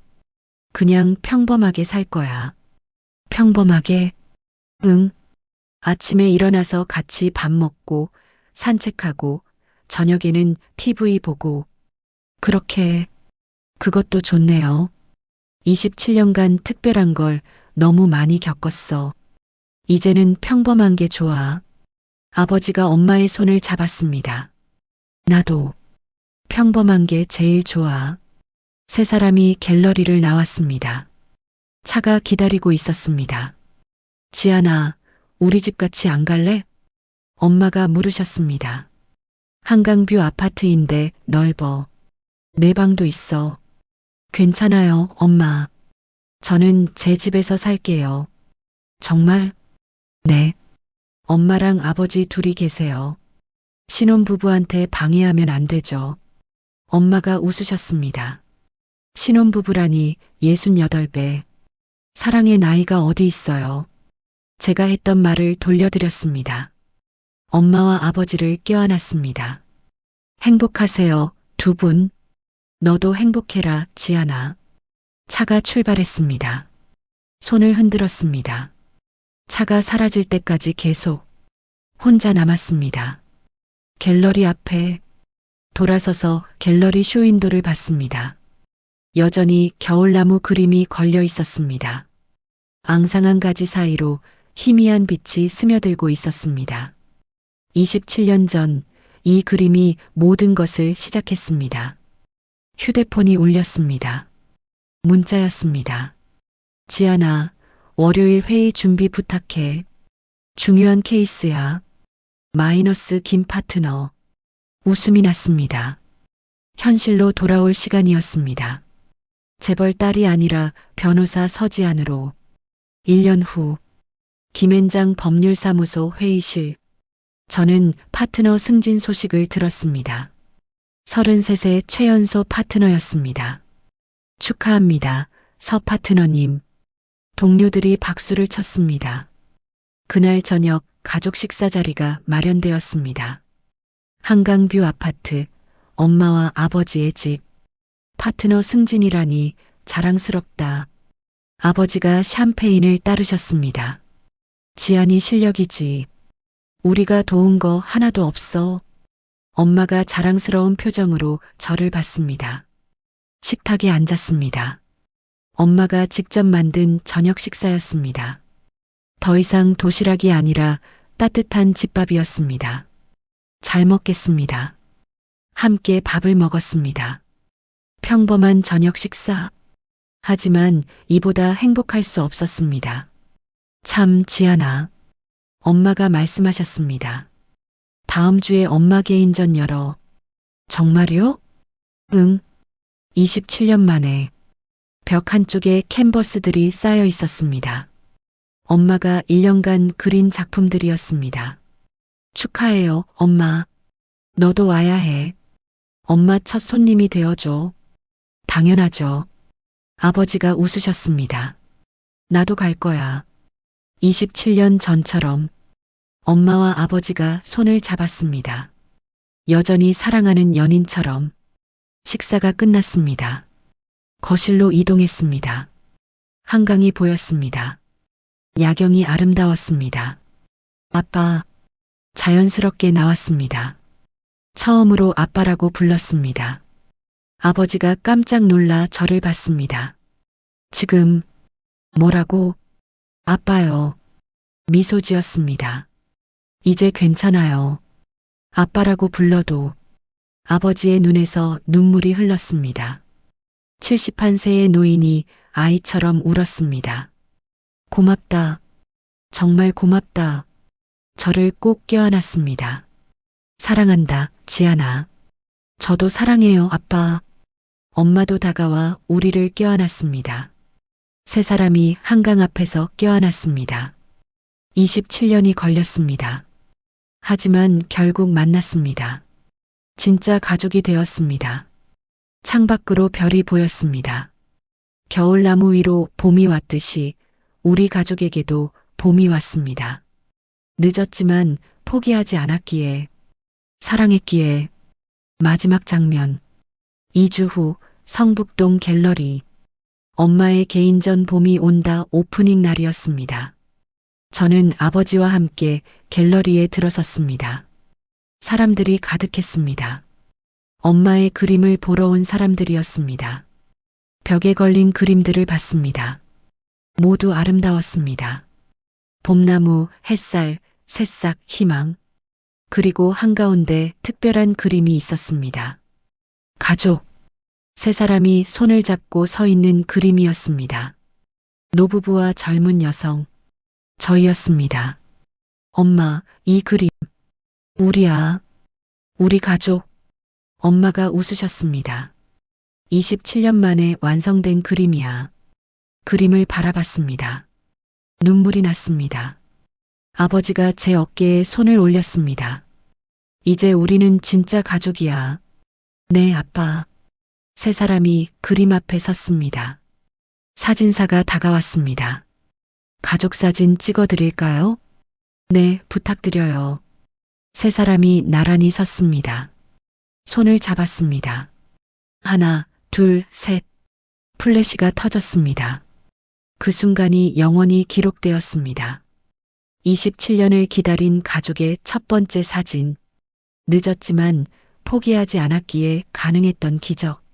그냥 평범하게 살 거야. 평범하게? 응. 아침에 일어나서 같이 밥 먹고 산책하고 저녁에는 TV 보고 그렇게 그것도 좋네요. 27년간 특별한 걸 너무 많이 겪었어. 이제는 평범한 게 좋아. 아버지가 엄마의 손을 잡았습니다. 나도 평범한 게 제일 좋아. 세 사람이 갤러리를 나왔습니다. 차가 기다리고 있었습니다. 지안아, 우리 집 같이 안 갈래? 엄마가 물으셨습니다. 한강뷰 아파트인데 넓어. 내 방도 있어. 괜찮아요, 엄마. 저는 제 집에서 살게요. 정말? 네. 엄마랑 아버지 둘이 계세요. 신혼부부한테 방해하면 안 되죠. 엄마가 웃으셨습니다. 신혼부부라니 68배. 사랑의 나이가 어디 있어요. 제가 했던 말을 돌려드렸습니다. 엄마와 아버지를 껴안았습니다. 행복하세요, 두 분. 너도 행복해라, 지안아. 차가 출발했습니다. 손을 흔들었습니다. 차가 사라질 때까지 계속 혼자 남았습니다. 갤러리 앞에 돌아서서 갤러리 쇼윈도를 봤습니다. 여전히 겨울나무 그림이 걸려 있었습니다. 앙상한 가지 사이로 희미한 빛이 스며들고 있었습니다. 27년 전 이 그림이 모든 것을 시작했습니다. 휴대폰이 울렸습니다. 문자였습니다. 지안아, 월요일 회의 준비 부탁해. 중요한 케이스야. 마이너스 김 파트너. 웃음이 났습니다. 현실로 돌아올 시간이었습니다. 재벌 딸이 아니라 변호사 서지안으로. 1년 후 김앤장 법률사무소 회의실. 저는 파트너 승진 소식을 들었습니다. 33세 최연소 파트너였습니다. 축하합니다, 서 파트너님. 동료들이 박수를 쳤습니다. 그날 저녁 가족 식사 자리가 마련되었습니다. 한강뷰 아파트, 엄마와 아버지의 집. 파트너 승진이라니 자랑스럽다. 아버지가 샴페인을 따르셨습니다. 지안이 실력이지. 우리가 도운 거 하나도 없어. 엄마가 자랑스러운 표정으로 저를 봤습니다. 식탁에 앉았습니다. 엄마가 직접 만든 저녁 식사였습니다. 더 이상 도시락이 아니라 따뜻한 집밥이었습니다. 잘 먹겠습니다. 함께 밥을 먹었습니다. 평범한 저녁 식사. 하지만 이보다 행복할 수 없었습니다. 참, 지안아. 엄마가 말씀하셨습니다. 다음 주에 엄마 개인전 열어. 정말요? 응. 27년 만에. 벽 한쪽에 캔버스들이 쌓여 있었습니다. 엄마가 1년간 그린 작품들이었습니다. 축하해요, 엄마. 너도 와야 해. 엄마 첫 손님이 되어줘. 당연하죠. 아버지가 웃으셨습니다. 나도 갈 거야. 27년 전처럼 엄마와 아버지가 손을 잡았습니다. 여전히 사랑하는 연인처럼. 식사가 끝났습니다. 거실로 이동했습니다. 한강이 보였습니다. 야경이 아름다웠습니다. 아빠. 자연스럽게 나왔습니다. 처음으로 아빠라고 불렀습니다. 아버지가 깜짝 놀라 저를 봤습니다. 지금 뭐라고? 아빠요. 미소 지었습니다. 이제 괜찮아요. 아빠라고 불러도. 아버지의 눈에서 눈물이 흘렀습니다. 71세의 노인이 아이처럼 울었습니다. 고맙다. 정말 고맙다. 저를 꼭 껴안았습니다. 사랑한다, 지안아. 저도 사랑해요, 아빠. 엄마도 다가와 우리를 껴안았습니다. 세 사람이 한강 앞에서 껴안았습니다. 27년이 걸렸습니다. 하지만 결국 만났습니다. 진짜 가족이 되었습니다. 창밖으로 별이 보였습니다. 겨울나무 위로 봄이 왔듯이 우리 가족에게도 봄이 왔습니다. 늦었지만 포기하지 않았기에, 사랑했기에. 마지막 장면. 2주 후 성북동 갤러리. 엄마의 개인전 봄이 온다 오프닝 날이었습니다. 저는 아버지와 함께 갤러리에 들어섰습니다. 사람들이 가득했습니다. 엄마의 그림을 보러 온 사람들이었습니다. 벽에 걸린 그림들을 봤습니다. 모두 아름다웠습니다. 봄나무, 햇살, 새싹, 희망. 그리고 한가운데 특별한 그림이 있었습니다. 가족. 세 사람이 손을 잡고 서 있는 그림이었습니다. 노부부와 젊은 여성. 저희였습니다. 엄마, 이 그림. 우리야. 우리 가족. 엄마가 웃으셨습니다. 27년 만에 완성된 그림이야. 그림을 바라봤습니다. 눈물이 났습니다. 아버지가 제 어깨에 손을 올렸습니다. 이제 우리는 진짜 가족이야. 네, 아빠. 세 사람이 그림 앞에 섰습니다. 사진사가 다가왔습니다. 가족 사진 찍어드릴까요? 네, 부탁드려요. 세 사람이 나란히 섰습니다. 손을 잡았습니다. 하나, 둘, 셋. 플래시가 터졌습니다. 그 순간이 영원히 기록되었습니다. 27년을 기다린 가족의 첫 번째 사진. 늦었지만 포기하지 않았기에 가능했던 기적.